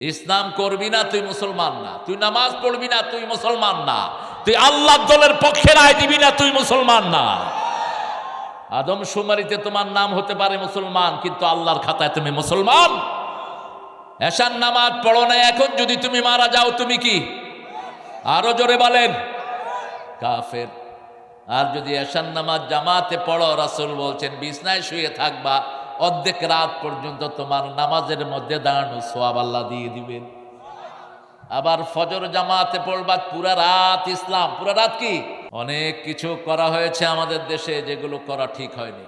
ইসলাম করবি না তুই মুসলমান না, তুই নামাজ পড়বি না তুই মুসলমান না, তুই আল্লাহর দলের পক্ষে রায় দিবি না তুই মুসলমান না। আদমশুমারিতে তোমার নাম হতে পারে মুসলমান, কিন্তু আল্লাহর খাতায় তুমি মুসলমান। এশার নামাজ পড়ো না, এখন যদি তুমি মারা যাও তুমি কি? আরো জোরে বলেন, কাফের। আর যদি এশার নামাজ জামাতে পড়ো, রাসূল বলছেন বিছনায় শুয়ে থাকবা, অর্ধেক রাত পর্যন্ত তোমার নামাজের মধ্যে দাঁড়ানো সওয়াব আল্লাহ দিয়ে দিবেন। আবার ফজর জামাতে পড়বা, পুরা রাত ইসলাম, পুরা রাত কি? অনেক কিছু করা হয়েছে আমাদের দেশে যেগুলো করা ঠিক হয়নি।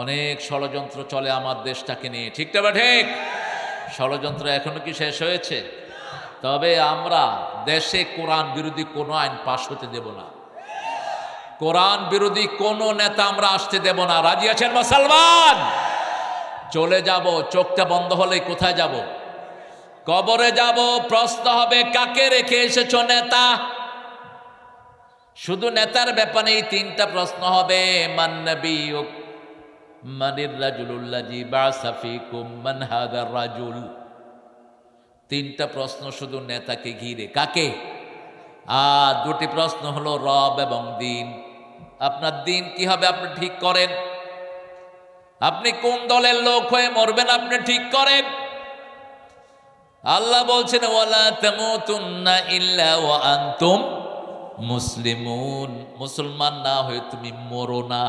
অনেক ষড়যন্ত্র চলে আমার দেশটাকে নিয়ে, ঠিক না ঠিক? ষড়যন্ত্র এখনো কি শেষ হয়েছে? তবে আমরা দেশে কোরআন বিরোধী কোনো আইন পাশ হতে দেব না, কোরআন বিরোধী কোন নেতা আমরা আসতে দেব না। রাজি আছেন মুসলমান? চলে যাব, চোখটা বন্ধ হলে কোথায় যাব? কবরে যাব। প্রশ্ন হবে কাকে রেখে এসেছো নেতা? শুধু নেতার ব্যাপারে তিনটা প্রশ্ন হবে, মান নবিয়ুক, মানির রাজুলুল্লাযী বা'সা ফীকুম, মান হাদার রাজুল। তিনটা প্রশ্ন শুধু নেতাকে ঘিরে। কাকে? আর দুটি প্রশ্ন হলো রব এবং দিন। আপনার দিন কি হবে আপনি ঠিক করেন। আপনি কোন দলের লোক হয়ে মরবেন আপনি ঠিক করেন। আল্লাহ বলছেন ওয়ালা তামুতুন্না ইল্লা ওয়া আনতুম মুসলিমুন, মুসলমান না হয়ে তুমি মরো না।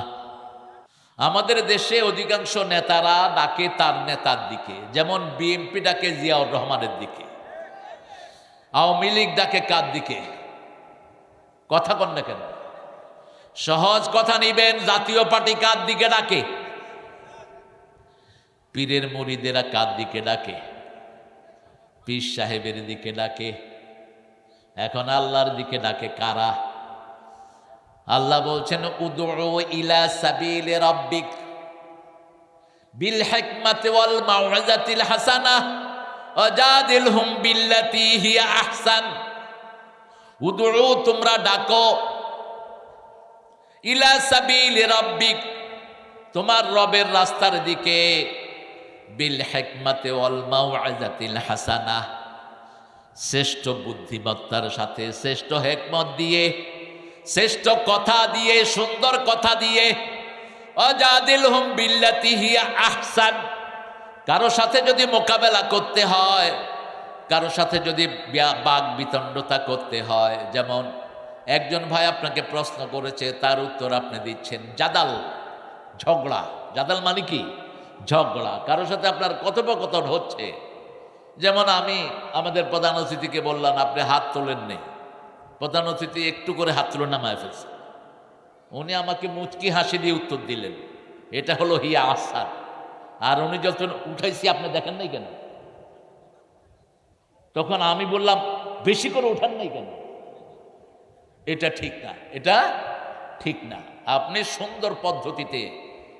আমাদের দেশে অধিকাংশ নেতারা ডাকে তার নেতার দিকে, যেমন বিএনপি ডাকে জিয়াউর রহমানের দিকে, আওয়ামী লীগ ডাকে কার দিকে? কথা কন না কেন? সহজ কথা নিবেন, জাতীয় পার্টি কার দিকে ডাকে? পীরের মুরিদেরা কার দিকে ডাকে? পীর সাহেবের দিকে ডাকে। এখন আল্লাহর দিকে ডাকে কারা? আল্লাহ বলছেন উদউ ইলা সাবিলি রাব্বিক বিল হিকমাতি ওয়াল মাউইজাতিল হাসানাহ ওয়াজাদিলহুম বিল্লাতী হিয়া আহসান। উদউ, তোমরা ডাকো, ইলা সাবিলি রাব্বিক, তোমার রবের রাস্তার দিকে, বিল হিকমাতি ওয়াল মাউইজাতিল হাসানাহ, শ্রেষ্ঠ বুদ্ধিমত্তার সাথে, শ্রেষ্ঠ হিকমত দিয়ে, শ্রেষ্ঠ কথা দিয়ে, সুন্দর কথা দিয়ে। ওয়াজাদিলহুম বিল্লাতী হিয়া আহসান। কারো সাথে যদি মোকাবেলা করতে হয়, কারো সাথে যদি বাগ বিতণ্ডতা করতে হয়, যেমন একজন ভাই আপনাকে প্রশ্ন করেছে, তার উত্তর আপনি দিচ্ছেন, জাদাল, ঝগড়া। জাদাল মানে কি? ঝগড়া। কারো সাথে আপনার কথোপকথন হচ্ছে, যেমন আমি আমাদের প্রধান অতিথিকে বললাম আপনি হাত তোলেন নেই, প্রধান অতিথি একটু করে হাত তুলে নামায় ফেলছে, উনি আমাকে মুচকি হাসি দিয়ে উত্তর দিলেন, এটা হলো হিয়া আহসান। আর উনি যখন উঠাইছি আপনি দেখেন নাই কেন? তখন আমি বললাম বেশি করে উঠান নাই কেন? এটা ঠিক না, এটা ঠিক না। আপনি সুন্দর পদ্ধতিতে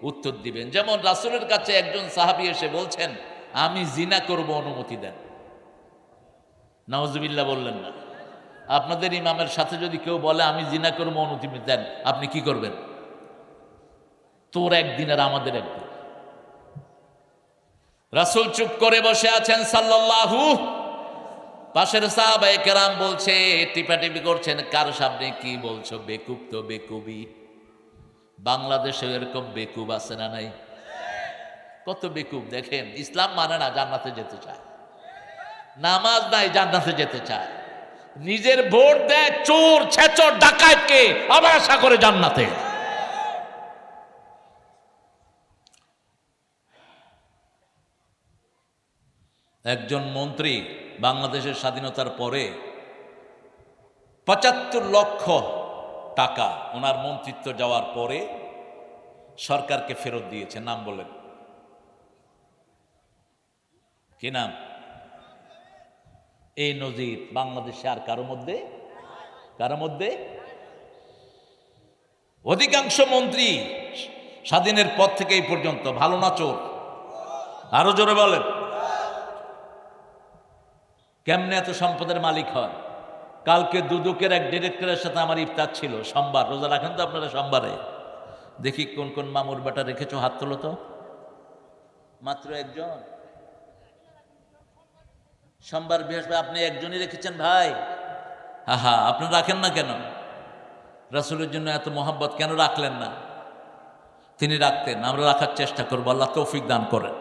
উত্তর দিবেন। যেমন রাসূলের কাছে একজন সাহাবী এসে বলছেন আমি জিনা করব, অনুমতি দেন। নাউজুবিল্লাহ বললেন না। আপনাদের ইমামের সাথে যদি কেউ বলে আমি জিনা করবো, অনুমতি দেন, আপনি কি করবেন? তোর একদিন আর আমাদের একদিন। রাসূল চুপ করে বসে আছেন সাল্লাল্লাহু, পাশের সাহাবায়ে কেরাম বলছে, টিপাটিপি করছেন, কার সামনে কি বলছো? বেকুব তো বেকুবই। বাংলাদেশে এরকম বেকুব আছে না নাই? কত বেকুব দেখেন, ইসলাম মানে না, জান্নাতে যেতে চায়, নামাজ নাই জান্নাতে যেতে চায়, নিজের ভোট দেয় চোর ছেচর ডাকাতকে, আবার আশা করে জান্নাতে। একজন মন্ত্রী বাংলাদেশের স্বাধীনতার পরে ৭৫ লক্ষ টাকা ওনার মন্ত্রিত্ব যাওয়ার পরে সরকারকে ফেরত দিয়েছে। নাম বলেন, কি নাম? এই নজির বাংলাদেশে আর কারো মধ্যে অধিকাংশ মন্ত্রী স্বাধীনের পর থেকে এই পর্যন্ত ভালো না চোর? আরো জোরে বলেন। কেমনে এত সম্পদের মালিক হয়? কালকে দুদকের এক ডিরেক্টরের সাথে আমার ইফতার ছিল, সোমবার, রোজা রাখেন তো আপনারা সোমবারে? দেখি কোন কোন মামুর বেটা রেখেছো, হাত তোলো তো। মাত্র একজন। সোমবার বৃহস্পতি আপনি একজনই রেখেছেন ভাই, আপনি রাখেন না কেন? রাসূলের জন্য এত মহব্বত কেন রাখলেন না? তিনি রাখতেন, আমরা রাখার চেষ্টা করবো, আল্লাহ তৌফিক দান করেন।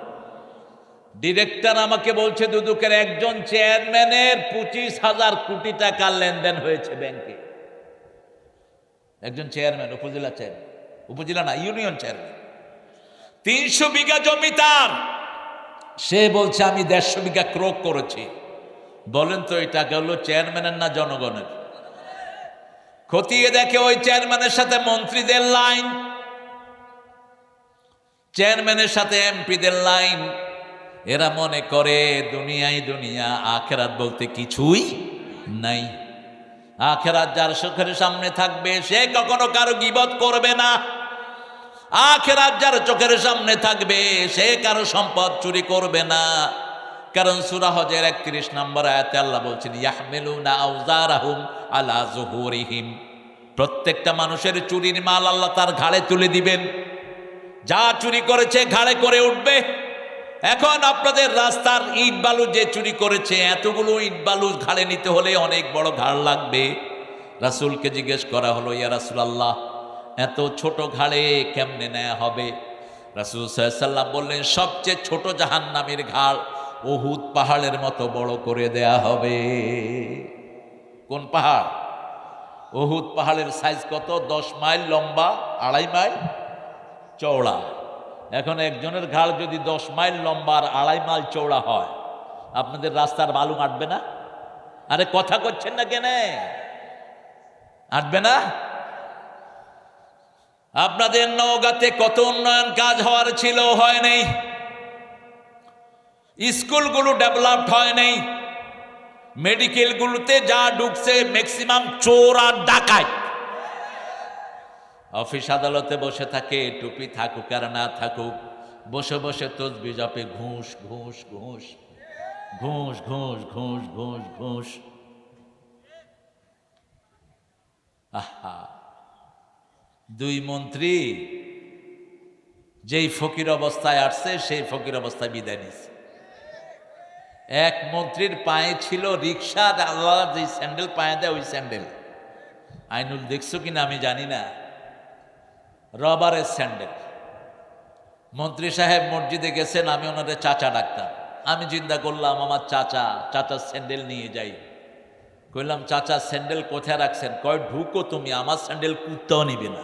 ডিরেক্টর আমাকে বলছে দুদকের একজন চেয়ারম্যানের 25,000 কোটি টাকার লেনদেন হয়েছে ব্যাংকে। একজন চেয়ারম্যান, উপজেলা চেয়ারম্যান, উপজেলা না, ইউনিয়ন চেয়ারম্যান, 300 বিঘা জমি তার। সে বলছে আমি 150 বিঘা ক্রয় করেছি। বলেন তো এই টাকা হলো চেয়ারম্যানের না জনগণের? খতিয়ে দেখে ওই চেয়ারম্যানের সাথে মন্ত্রীদের লাইন, চেয়ারম্যানের সাথে এমপিদের লাইন। এরা মনে করে দুনিয়ায় দুনিয়া, আখেরাত বলতে কিছুই নাই। আখেরাত যার চোখের সামনে থাকবে সে কখনো কারো গীবত করবে না। আখেরাত যার চোখের সামনে থাকবে সে কারো সম্পদ চুরি করবে না। কারণ সূরা হজের 31 নম্বর আয়াতে আল্লাহ বলছেন ইয়াহমিলুনা আওজারাহুম আলা যুহুরিহিম, প্রত্যেকটা মানুষের চুরির মাল আল্লাহ তার ঘাড়ে তুলে দিবেন। যা চুরি করেছে ঘাড়ে করে উঠবে। এখন আপনাদের রাস্তার ইট বালু যে চুরি করেছে, এতগুলো ইট বালু ঘাড়ে নিতে হলে অনেক বড় ঘাড় লাগবে। রাসূলকে জিজ্ঞেস করা হলো, ইয়া রাসূলুল্লাহ, এত ছোট ঘাড়ে কেমনে নেওয়া হবে? রাসূল সাল্লাল্লাহু আলাইহি ওয়াসাল্লাম বললেন, সবচেয়ে ছোট জাহান্নামের ঘাড় উহুদ পাহাড়ের মতো বড় করে দেয়া হবে। কোন পাহাড়? উহুদ পাহাড়ের সাইজ কত? 10 মাইল লম্বা, 2.5 মাইল চওড়া। এখন একজনের ঘাড় যদি 10 মাইল লম্বা আর 2.5 মাইল চওড়া হয়, আপনাদের রাস্তার বালু আটবে না? আরে কথা করছেন না কেন? আটবে না? আপনাদের নওগাঁতে কত উন্নয়ন কাজ হওয়ার ছিল, হয় নাই। স্কুলগুলো ডেভেলপড হয় নাই। মেডিকেলগুলোতে যা ঢুকছে ম্যাক্সিমাম চোর আর ডাকাত। অফিস আদালতে বসে থাকে, টুপি থাকুক আর না থাকুক, বসে বসে তসবিহ জপে, ঘুষ ঘুষ ঘুষ ঘুষ ঘুষ ঘুষ ঘুষ ঘুষ। আহা, 2 মন্ত্রী যেই ফকির অবস্থায় আসছে সেই ফকির অবস্থায় বিদায় নিচ্ছে। এক মন্ত্রীর পায়ে ছিল রিক্সার আল্লাহ যে স্যান্ডেল পায়ে দেয়, ওই স্যান্ডেল। আইনুল দেখছো কিনা আমি জানি না, রবারের স্যান্ডেল। মন্ত্রী সাহেব মসজিদে গেছেন, আমি ওনাদের চাচা ডাকতাম। আমি চিন্তা করলাম আমার চাচার স্যান্ডেল নিয়ে যাই। কইলাম, চাচা স্যান্ডেল কোথায় রাখছেন? কয়, ঢুকো তুমি, আমার স্যান্ডেল কুত্তাও নিবে না।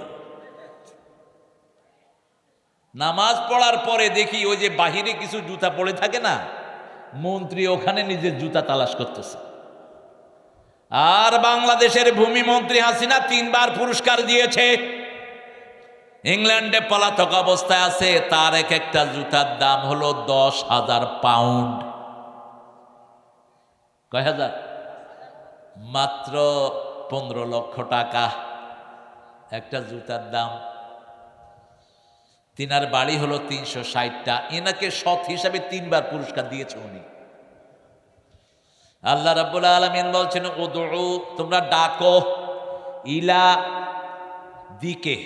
নামাজ পড়ার পরে দেখি ওই যে বাহিরে কিছু জুতা পড়ে থাকে না, মন্ত্রী ওখানে নিজের জুতা তালাশ করতেছে। আর বাংলাদেশের ভূমি মন্ত্রী হাসিনা 3 বার পুরস্কার দিয়েছে। ইংল্যান্ডে পলাতক অবস্থায় আছে, তার এক একটা জুতার দাম হলো 10,000 পাউন্ড। কয় হাজার? মাত্র 15 লক্ষ টাকা একটা জুতার দাম। তিনার বাড়ি হলো 360টা। এনাকে সৎ হিসাবে 3 বার পুরস্কার দিয়েছে উনি। আল্লাহ রাব্বুল আলামিন বলছেন, উদউ, তোমরা ডাকো, ইলা দিকে,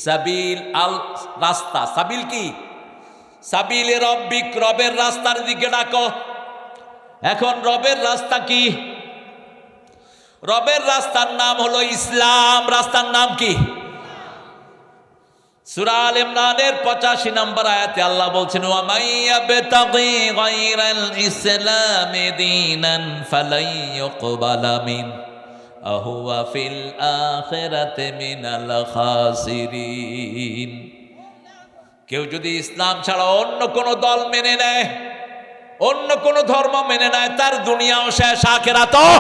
সাবিল আল, রাস্তা। সাবিল কি? সাবিলে রব্বিক, রবের রাস্তার দিকে ডাকো। এখন রবের রাস্তা কি? রবের রাস্তার নাম হলো ইসলাম। রাস্তার নাম কি? সূরা আল ইমরানের 85 নম্বর আয়াতে আল্লাহ বলছেন, ওয়া মাইয়াবতাগি গায়রাল ইসলামি দীনান ফালাই ইউকবালা মিন আহুয়া ফিল আখিরাতি মিনাল খাসিরিন। কেউ যদি ইসলাম ছাড়া অন্য কোন দল মেনে নেয়, অন্য কোন ধর্ম মেনে নেয়, তার দুনিয়াও শেষ, আখিরাতও।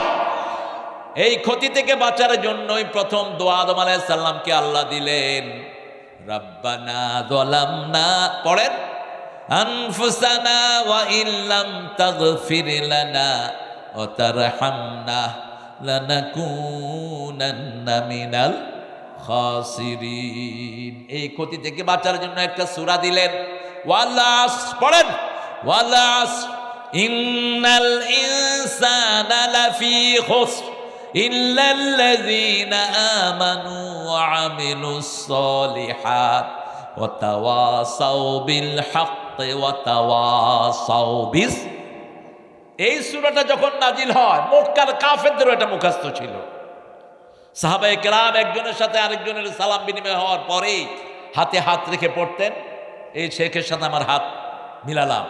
এই ক্ষতি থেকে বাঁচার জন্যই প্রথম দোয়া আদম আলাইহিস সালামকে আল্লাহ দিলেন, রব্বানা যালামনা, পড়েন, আনফুসানা ওয়া ইল্লাম তাগফির লানা ওয়া তারহামনা লানাকুনান্না মিনাল খাসিরিন। এই ক্ষতি থেকে বাঁচার জন্য একটা সূরা দিলেন, ওয়াল আসর, পড়েন, ওয়াল আসর ইন্নাল ইনসানা লাফি খুসর ইল্লাল্লাযীনা আমানু ওয়া আমিলুস সালিহাত ওয়া তাওয়াসাউ বিল হাক্কি ওয়া তাওয়াসাউ বিস। এই সূরাটা যখন নাজিল হয় মক্কার কাফেরদেরও এটা মুখস্থ ছিল। সাহাবায়ে কেরাম একজনের সাথে আরেকজনের সালাম বিনিময় হওয়ার পরেই হাতে হাত রেখে পড়তেন, এই শেখের সাথে আমার হাত মিলালাম,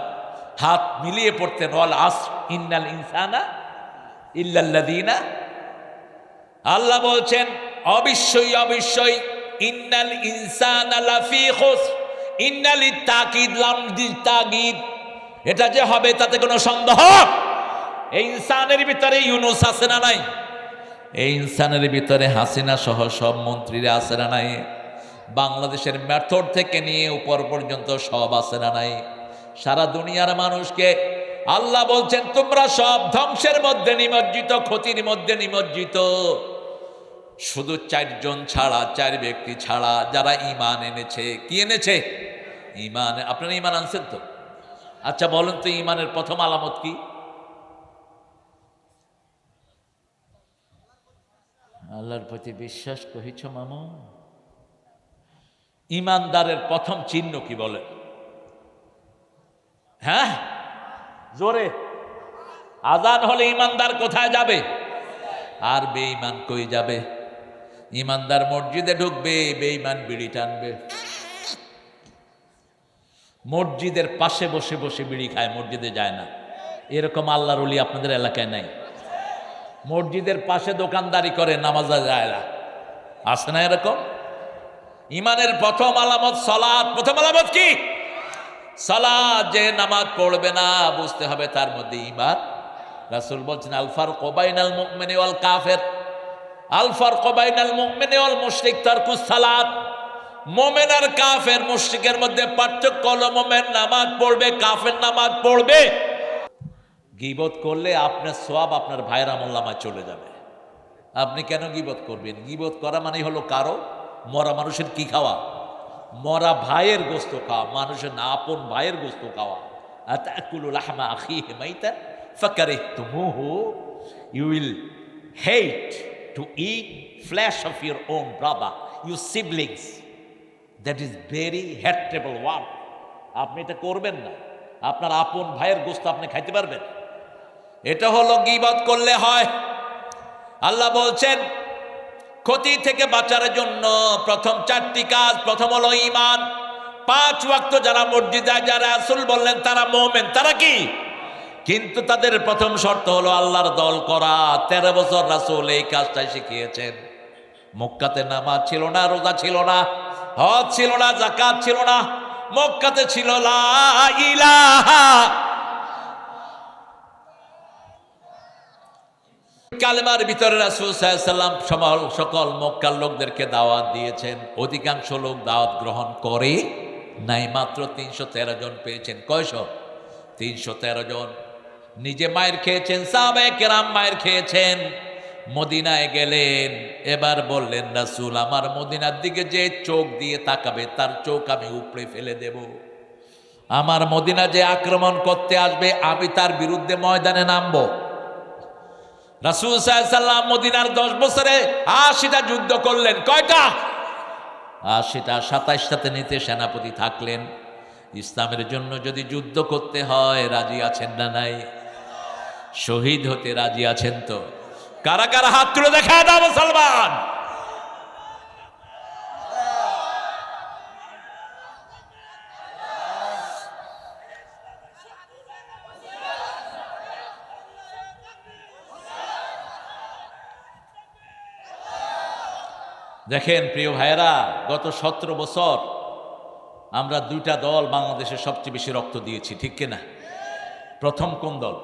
হাত মিলিয়ে পড়তেন ওয়াল আসর ইন্নাল ইনসানা ইল্লাল্লাযীনা। আল্লাহ বলছেন অবশ্যই অবশ্যই ইন্নাল ইনসানা লাফি খুসর, ইন্নাল তাকিদ লাম তাকিদ, এটা যে হবে তাতে কোনো সন্দেহ। এই ইনসানের ভিতরে ইউনুস আছে না নাই? এই ইনসানের ভিতরে হাসিনা সহ সব মন্ত্রীরা আছে না নাই? বাংলাদেশের মেথড থেকে নিয়ে উপর পর্যন্ত সব আছে না নাই? সারা দুনিয়ার মানুষকে আল্লাহ বলছেন তোমরা সব ধ্বংসের মধ্যে নিমজ্জিত, ক্ষতির মধ্যে নিমজ্জিত, শুধু 4 জন ছাড়া, 4 ব্যক্তি ছাড়া যারা ঈমান এনেছে। কি এনেছে? ঈমান। আপনারা ঈমান আনছেন তো? আচ্ছা বলেন তো ঈমানের প্রথম আলামত কি? আল্লাহর প্রতি বিশ্বাস কহিছ মামু। ঈমানদারের প্রথম চিহ্ন কি বলে? হ্যাঁ জোরে আজান হলে ঈমানদার কোথায় যাবে? আর বেঈমান কই যাবে? ঈমানদার মসজিদে ঢুকবে, বেঈমান বিড়ি টানবে। মসজিদের পাশে বসে বসে বিড়ি খায়, মসজিদে যায় না। এরকম আল্লাহর ওলি আপনাদের এলাকায় নাই? মসজিদের পাশে দোকানদারি করে, নামাজে যায় না, আছে না এরকম? ঈমানের প্রথম আলামত সালাত। প্রথম আলামত কি? সালাত। যে নামাজ পড়বে না বুঝতে হবে তার মধ্যে ঈমান। রাসূল বলছেন আল ফারকু বাইনাল মুমিনি ওয়াল কাফির, আল ফারকু বাইনাল মুমিনি ওয়াল মুশরিক তারকুস সালাত। মুমিন আর কাফের মুশরিকের মধ্যে পার্থক্য হলো মুমিন নামাজ পড়বে, কাফের নামাজ পড়বে। গীবত করলে আপনার সওয়াব আপনার ভাইয়ের আমলনামায় চলে যাবে। আপনি কেন গীবত করবেন? গীবত করা মানে হলো কারো মরা মানুষের কি খাওয়া? মরা ভাইয়ের গোস্ত খাওয়া, মানুষের না আপন ভাইয়ের গোস্ত খাওয়া। আতাকুলু লাহমা আখিহি মাইতান ফাকারিহতুমুহু, you will hate to eat flesh of your own brother, your siblings. That is very hateful word. আপনি এটা করবেন না। আপনার আপন ভাইয়ের গোস্ত আপনি খাইতে পারবেন? এটা হলো গীবত করলে হয়। আল্লাহ বলছেন ক্ষতি থেকে বাঁচার জন্য প্রথম 4টি কাজ। প্রথম হলো ঈমান। 5 ওয়াক্ত যারা মসজিদে, যারা রাসূল বললেন তারা মুমিন, তারা কি? কিন্তু তাদের প্রথম শর্ত হলো আল্লাহর দল করা। 13 বছর রাসূল এই কাজটাই শিখিয়েছেন। মক্কাতে নামাজ ছিল না, রোজা ছিল না, হজ ছিল না, যাকাত ছিল না। মক্কাতে ছিল লা ইলাহা, কালেমার ভিতরে রাসূল সাল্লাল্লাহু আলাইহি ওয়াসাল্লাম সকল মক্কার লোকদেরকে দাওয়াত দিয়েছেন। অধিকাংশ লোক দাওয়াত গ্রহণ করে নাই, মাত্র 313 জন পেয়েছেন। কয়শো? 313 জন। নিজে মায়ের খেয়েছেন, সাহাবায়ে কেরাম মায়ের খেয়েছেন। মদিনায় গেলেন, এবার বললেন রাসূল আমার মদিনার দিকে যে চোখ দিয়ে তাকাবে তার চোখ আমি উপড়ে ফেলে দেব। আমার মদিনা যে আক্রমণ করতে আসবে আমি তার বিরুদ্ধে ময়দানে নামবো। রাসূল সাল্লাল্লাহু আলাইহি ওয়াসাল্লাম মদিনার 10 বছরে 80টা যুদ্ধ করলেন। কয়টা? 80টা। 27টাতে নিতে সেনাপতি থাকলেন। ইসলামের জন্য যদি যুদ্ধ করতে হয় রাজি আছেন না নাই? শহীদ হতে রাজি আছেন তো? কারা কারা হাত তুলে দেখা দাও মুসলমান। দেখেন প্রিয় ভাইয়েরা, গত 17 বছর আমরা 2টা দল বাংলাদেশের সবচেয়ে বেশি রক্ত দিয়েছি, ঠিক কিনা? প্রথম কোন দল?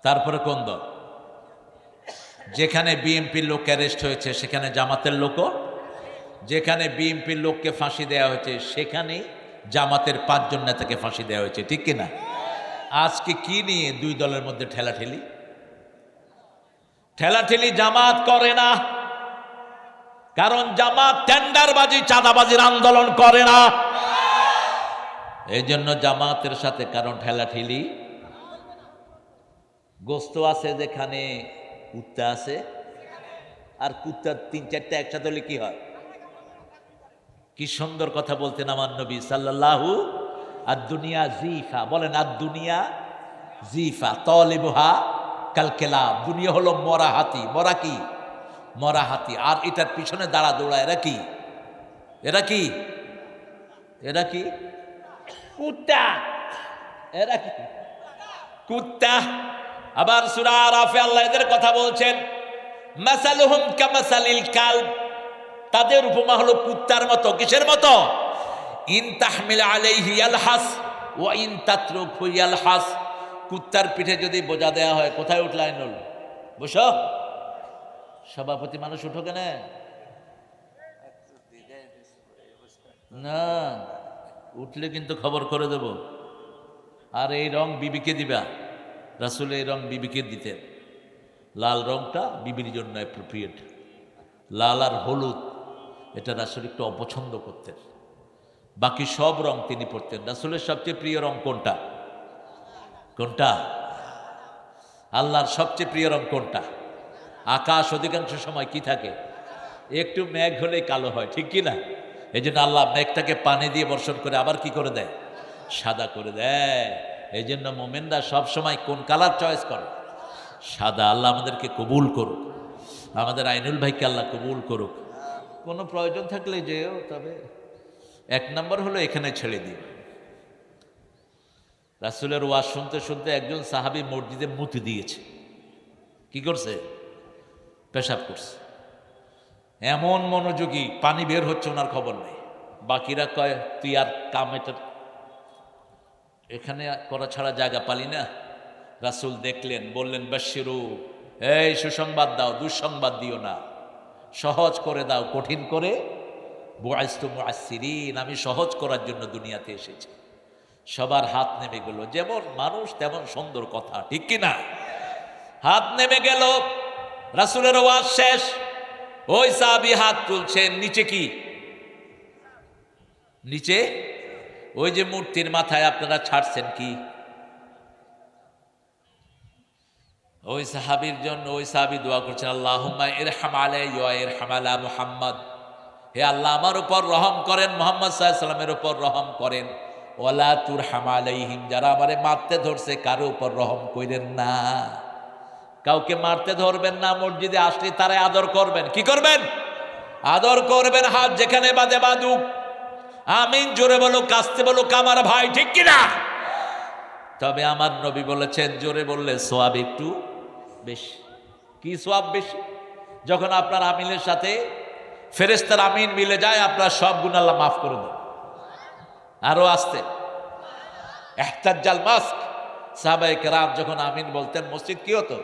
তারপরে কোন দল? যেখানে বিএনপির লোক অ্যারেস্ট হয়েছে সেখানে জামাতের লোকও, যেখানে বিএনপির লোককে ফাঁসি দেওয়া হয়েছে সেখানে জামাতের 5 জন নেতাকে ফাঁসি দেওয়া হয়েছে, ঠিক কিনা? আজকে কি নিয়ে 2 দলের মধ্যে ঠেলাঠেলি? ঠেলাঠেলি জামাত করে না, কারণ জামাত টেন্ডারবাজি, চাঁদাবাজির আন্দোলন করে না। এই জন্য জামাতের সাথে কারণ ঠেলাঠেলি। গোস্ত আছে যেখানে কুত্তা আছে, আর কুত্তার 3-4টা একসাথে হলে কি হয়? কি সুন্দর কথা বলতেন আমার নবী সাল্লাল্লাহু। আর দুনিয়া জিফা, বলেন আর দুনিয়া জিফা তালিবুহা কালকেলাব, দুনিয়া হলো মরা হাতি। মরা কি? মরা হাতি। আর এটার পিছনে দাঁড়া দৌড়া এরা কি? এরা কি? এরা কি? কুত্তা। এরা কি? কুত্তা। আবার সূরা আরাফে আল্লাহ এদের কথা বলছেন, মাসালুহুম কামাসালিল কালব, তাদের উপমা হলো কুত্তার মতো। কিসের মতো? ইন তাহমিল আলাইহি ইয়ালহাস ওয়া ইন তাতরুকহু ইয়ালহাস। কুত্তার পিঠে যদি বোঝা দেয়া হয়, কোথায় উঠলে আইনুল? বসো। সভাপতি মানুষ উঠো কেন? না, উঠলে কিন্তু খবর করে দেব। আর এই রং বিবিকে দিবা। রাসূল এই রং বিবিকে দিতেন। লাল রংটা বিবির জন্য অ্যাপ্রোপ্রিয়েট। লাল আর হলুদ এটা রাসূল একটু অপছন্দ করতেন। বাকি সব রং তিনি পরতেন। রাসূলের সবচেয়ে প্রিয় রং কোনটা? কোনটা? আল্লাহর সবচেয়ে প্রিয় রং কোনটা? আকাশ অধিকাংশ সময় কি থাকে? একটু মেঘ হলেই কালো হয়, ঠিক কি না? এই জন্য আল্লাহ মেঘটাকে পানি দিয়ে বর্ষণ করে আবার কি করে দেয়? সাদা করে দেয়। এই জন্য মোমেনরা সবসময় কোন কালার চয়েস করে? সাদা। আল্লাহ আমাদেরকে কবুল করুক, আমাদের আইনুল ভাইকে আল্লাহ কবুল করুক। কোনো প্রয়োজন থাকলে যেও, তবে এক নম্বর হলো এখানে ছেড়ে দিন। রাসূলের ওয়াজ শুনতে শুনতে একজন সাহাবী মসজিদে মুতি দিয়েছে। কি করছে? পেশাব করছে। এমন মনোযোগী, পানি বের হচ্ছে, ওনার খবর নেই। বাকিরা কয়, তুই আর কাম এটা এখানে করা ছাড়া জায়গা পালি না। রাসূল দেখলেন, বললেন, বাশশিরু, এই সুসংবাদ দাও, দুঃসংবাদ দিও না, সহজ করে দাও, কঠিন করে। বুআইস্তু মুআসসিরিন, আমি সহজ করার জন্য দুনিয়াতে এসেছি। সবার হাত নেমে গেল। যেমন মানুষ তেমন সুন্দর কথা, ঠিক কি না? হাত নেমে গেল। রাসূলের ওয়াজ শেষ। ওই সাহাবী হাত তুলছেন। নিচে কি? নিচে ওই যে মূর্তির মাথায় আপনারা ছাড়ছেন কি? ওই সাহাবীর জন্য ওই সাহাবী দোয়া করছেন, আল্লাহুম্মা ইরহাম আলাইহি ওয়া ইরহাম আলা মুহাম্মদ। হে আল্লাহ, আমার উপর রহম করেন, মুহাম্মদ সাল্লাল্লাহু আলাইহি ওয়াসাল্লামের উপর রহম করেন। ওয়ালা তুরহাম আলাইহিম, যারা আমারে মারতে ধরছে কারো উপর রহম কইরেন না। কাউকে মারতে ধরবেন না। মসজিদে আসলে তারা আদর করবেন। কি করবেন? আদর করবেন। হাত যেখানে বাঁধে বাঁধুক। আমিন জোরে বলো, কাস্তে বলো, আমার ভাই, ঠিক কিনা? তবে আমার নবী বলেছেন, জোরে বললে সোয়াব একটু বেশি। কি সোয়াব বেশি? যখন আপনার আমিনের সাথে ফেরেশতার আমিন মিলে যায়, আপনার সব গুনাহ আল্লাহ মাফ করে দেন। আরো আসতে ইহতাজ্জাল মাস্ক। সাহাবায়ে কেরাম যখন আমিন বলতেন, মসজিদ কি হতো?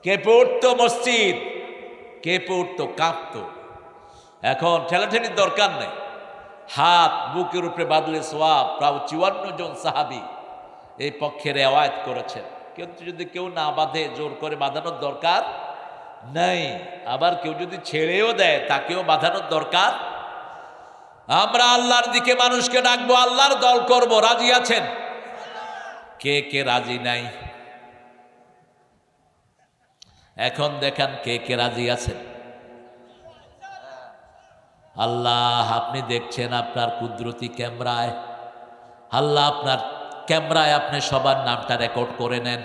কেঁপে উঠতো মসজিদ, কেঁপে উঠতো, কাঁপতো। এখন ঠেলাঠেলির দরকার নেই। হাত বুকের উপরে বাঁধলে সোয়াব। প্রায় 54 জন সাহাবী এই পক্ষে রেওয়ায়েত করেছেন। কিন্তু যদি কেউ না বাঁধে, জোর করে বাঁধানোর দরকার নেই। আবার কেউ যদি ছেড়েও দেয়, তাকেও বাঁধানোর দরকার। আমরা আল্লাহর দিকে মানুষকে ডাকবো, আল্লাহর দল করব। রাজি আছেন? কে কে রাজি নাই? এখন দেখান কে কে রাজি আছেন। আল্লাহ, আপনি দেখছেন আপনার কুদরতি ক্যামেরায়। আল্লাহ, আপনার ক্যামেরায় আপনি সবার নামটা রেকর্ড করে নেন।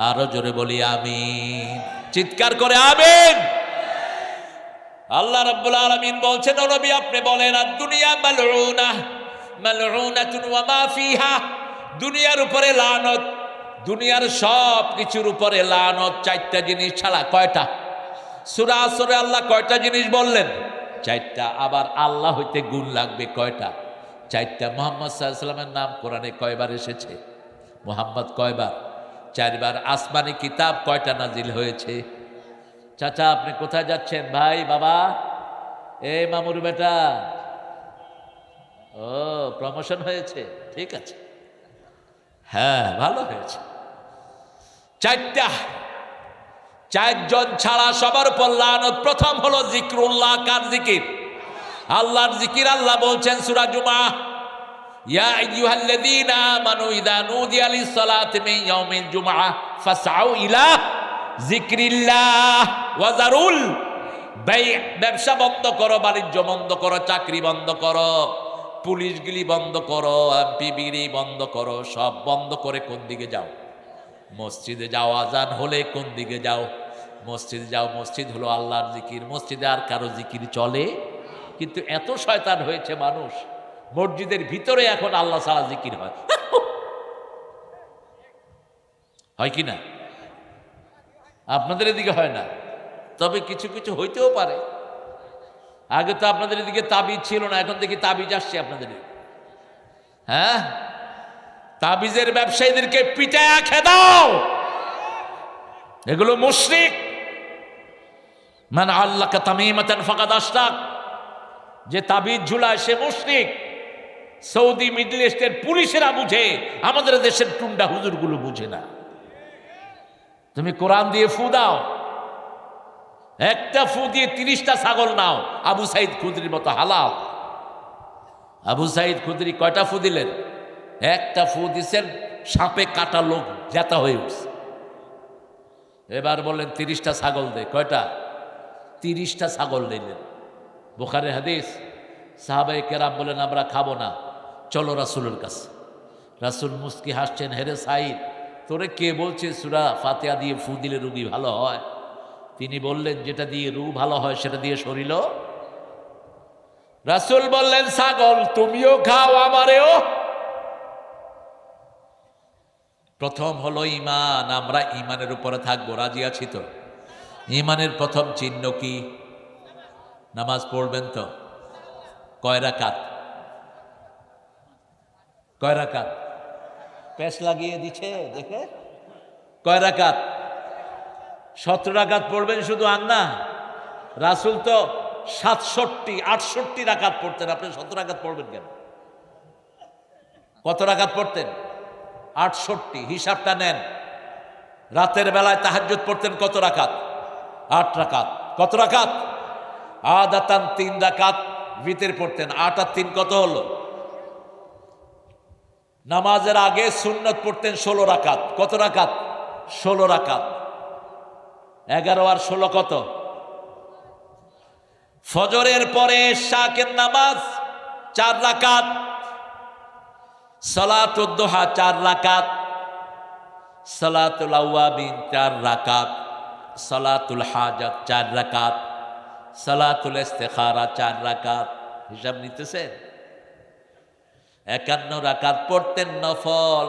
আরো জোরে বলি আমিন, চিৎকার করে আমিন। আল্লাহ রাব্বুল আলামিন বলছেন, ও নবী আপনি বলেন, আদ-দুনিয়া মালউনা মালউনাতুন ওয়া মা ফিহা। দুনিয়ার উপরে লানত, দুনিয়ার সব কিছুর উপরে লানত। চারটা জিনিস ছাড়া। কয়টা? সূরা আসরে আল্লাহ কয়টা জিনিস বললেন? চারটা। আবার আল্লাহ হইতে গুণ লাগবে কয়টা? চারটা। মুহাম্মদ সাল্লাল্লাহু আলাইহি ওয়াসাল্লামের নাম কোরআনে কয়বার এসেছে? মুহাম্মদ কয়বার? 4 বার। আসমানি কিতাব কয়টা নাজিল হয়েছে? চাচা আপনি কোথায় যাচ্ছেন? ভাই, বাবা, এই মামুর বেটা। ও, প্রমোশন হয়েছে, ঠিক আছে, হ্যাঁ ভালো হয়েছে। 4টা। 4 জন ছাড়া সবার উপর লানত। প্রথম হলো জিক্রুল্লাহ। কার জিকির? আল্লাহর জিকির। আল্লাহ বলছেন সূরা জুমআ, ইয়া আইয়ুহাল্লাযীনা আমানু ইযা নুদিয়া লিস-সালাতি মিন ইয়াউমিল জুমআ ফাসআউ ইলা জিক্রিল্লাহ ওয়া যারুল বাই'। ব্যবসা বন্ধ করো, বাণিজ্য বন্ধ করো, চাকরি বন্ধ করো। পুলিশগিরি বন্ধ করো, এমপিগিরি বন্ধ করো, সব বন্ধ করে কোন দিকে যাও? মসজিদে যাও। আজান হলে কোন দিকে যাও? মসজিদে যাও। মসজিদ হলো আল্লাহর জিকির, মসজিদে আর কারো জিকির চলে? কিন্তু এত শয়তান হয়েছে মানুষ, মসজিদের ভিতরে এখন আল্লাহ ছাড়া জিকির হয়। হয় কি না? আপনাদের এদিকে হয় না, তবে কিছু কিছু হইতেও পারে। আগে তো আপনাদের এদিকে তাবিজ ছিল না, এখন দেখি তাবিজ আসছে আপনাদের। হ্যাঁ, তাবিজের ব্যবসায়ীদেরকে পিটায়া খেদাও, এগুলো মুশরিক। মান আল্লাকা তামিমাতান ফাকাদ আশরাক, যে তাবিজ ঝুলায় সে মুশরিক। সৌদি মিডল ইস্টের পুলিশেরা বুঝে, আমাদের দেশের টুন্ডা হুজুরগুলো বুঝে না। তুমি কোরআন দিয়ে ফু দাও, একটা ফু দিয়ে 30টা ছাগল নাও, আবু সাইদ খুদরির মতো হালাল। আবু সাইদ খুদরি কয়টা ফু দিলেন? একটা ফু দিছেন, সাপে কাটা লোক জেতা হয়ে উঠছে। এবার বললেন 30টা ছাগল দে। কয়টা? 30টা ছাগল দিলেন। বুখারী হাদিস। সাহাবায়ে কেরাম বলেন আমরা খাবো না, চলো রাসূলের কাছে। রাসূল মুস্কি হাসছেন, হেরে সাইদ, তোরে কে বলছে সূরা ফাতিহা দিয়ে ফু দিলে রোগী ভালো হয়? তিনি বললেন যেটা দিয়ে রু ভালো হয় সেটা দিয়ে শরীর। রাসূল বললেন ছাগল তুমিও খাও, আমারেও। প্রথম হলো ঈমান, আমরা ঈমানের উপরে থাকবো, রাজি আছি তো? ঈমানের প্রথম চিহ্ন কি? নামাজ পড়বেন তো? কয় রাকাত? কয় রাকাত? পেশ লাগিয়ে দিচ্ছে দেখে। কয় রাকাত? 17 রাকাত পড়বেন শুধু, আর না। রাসূল তো 67-68 রাকাত পড়তেন, আপনি 17 রাকাত পড়বেন কেন? কত রাকাত পড়তেন? 68। হিসাবটা নেন। রাতের বেলায় তাহাজ্জুদ পড়তেন কত রাকাত? 8 রাকাত। কত রাকাত? আদাতান 3 রাকাত ভিতর পড়তেন। 8 আর 3 কত হলো? নামাজের আগে সুন্নত পড়তেন 16 রাকাত। কত রাকাত? 16 রাকাত। 11 আর 16 কত? ফজরের পরে শাকের নামাজ 4 রাকাত, সালাতুদ দুহা 4 রাকাত, সালাতুল আওয়াবিন 4 রাকাত, সালাতুল হাজাত 4 রাকাত, সালাতুল ইস্তিখারা 4 রাকাত। হিসাব নিতেছেন? 51 রাকাত পড়তেন নফল,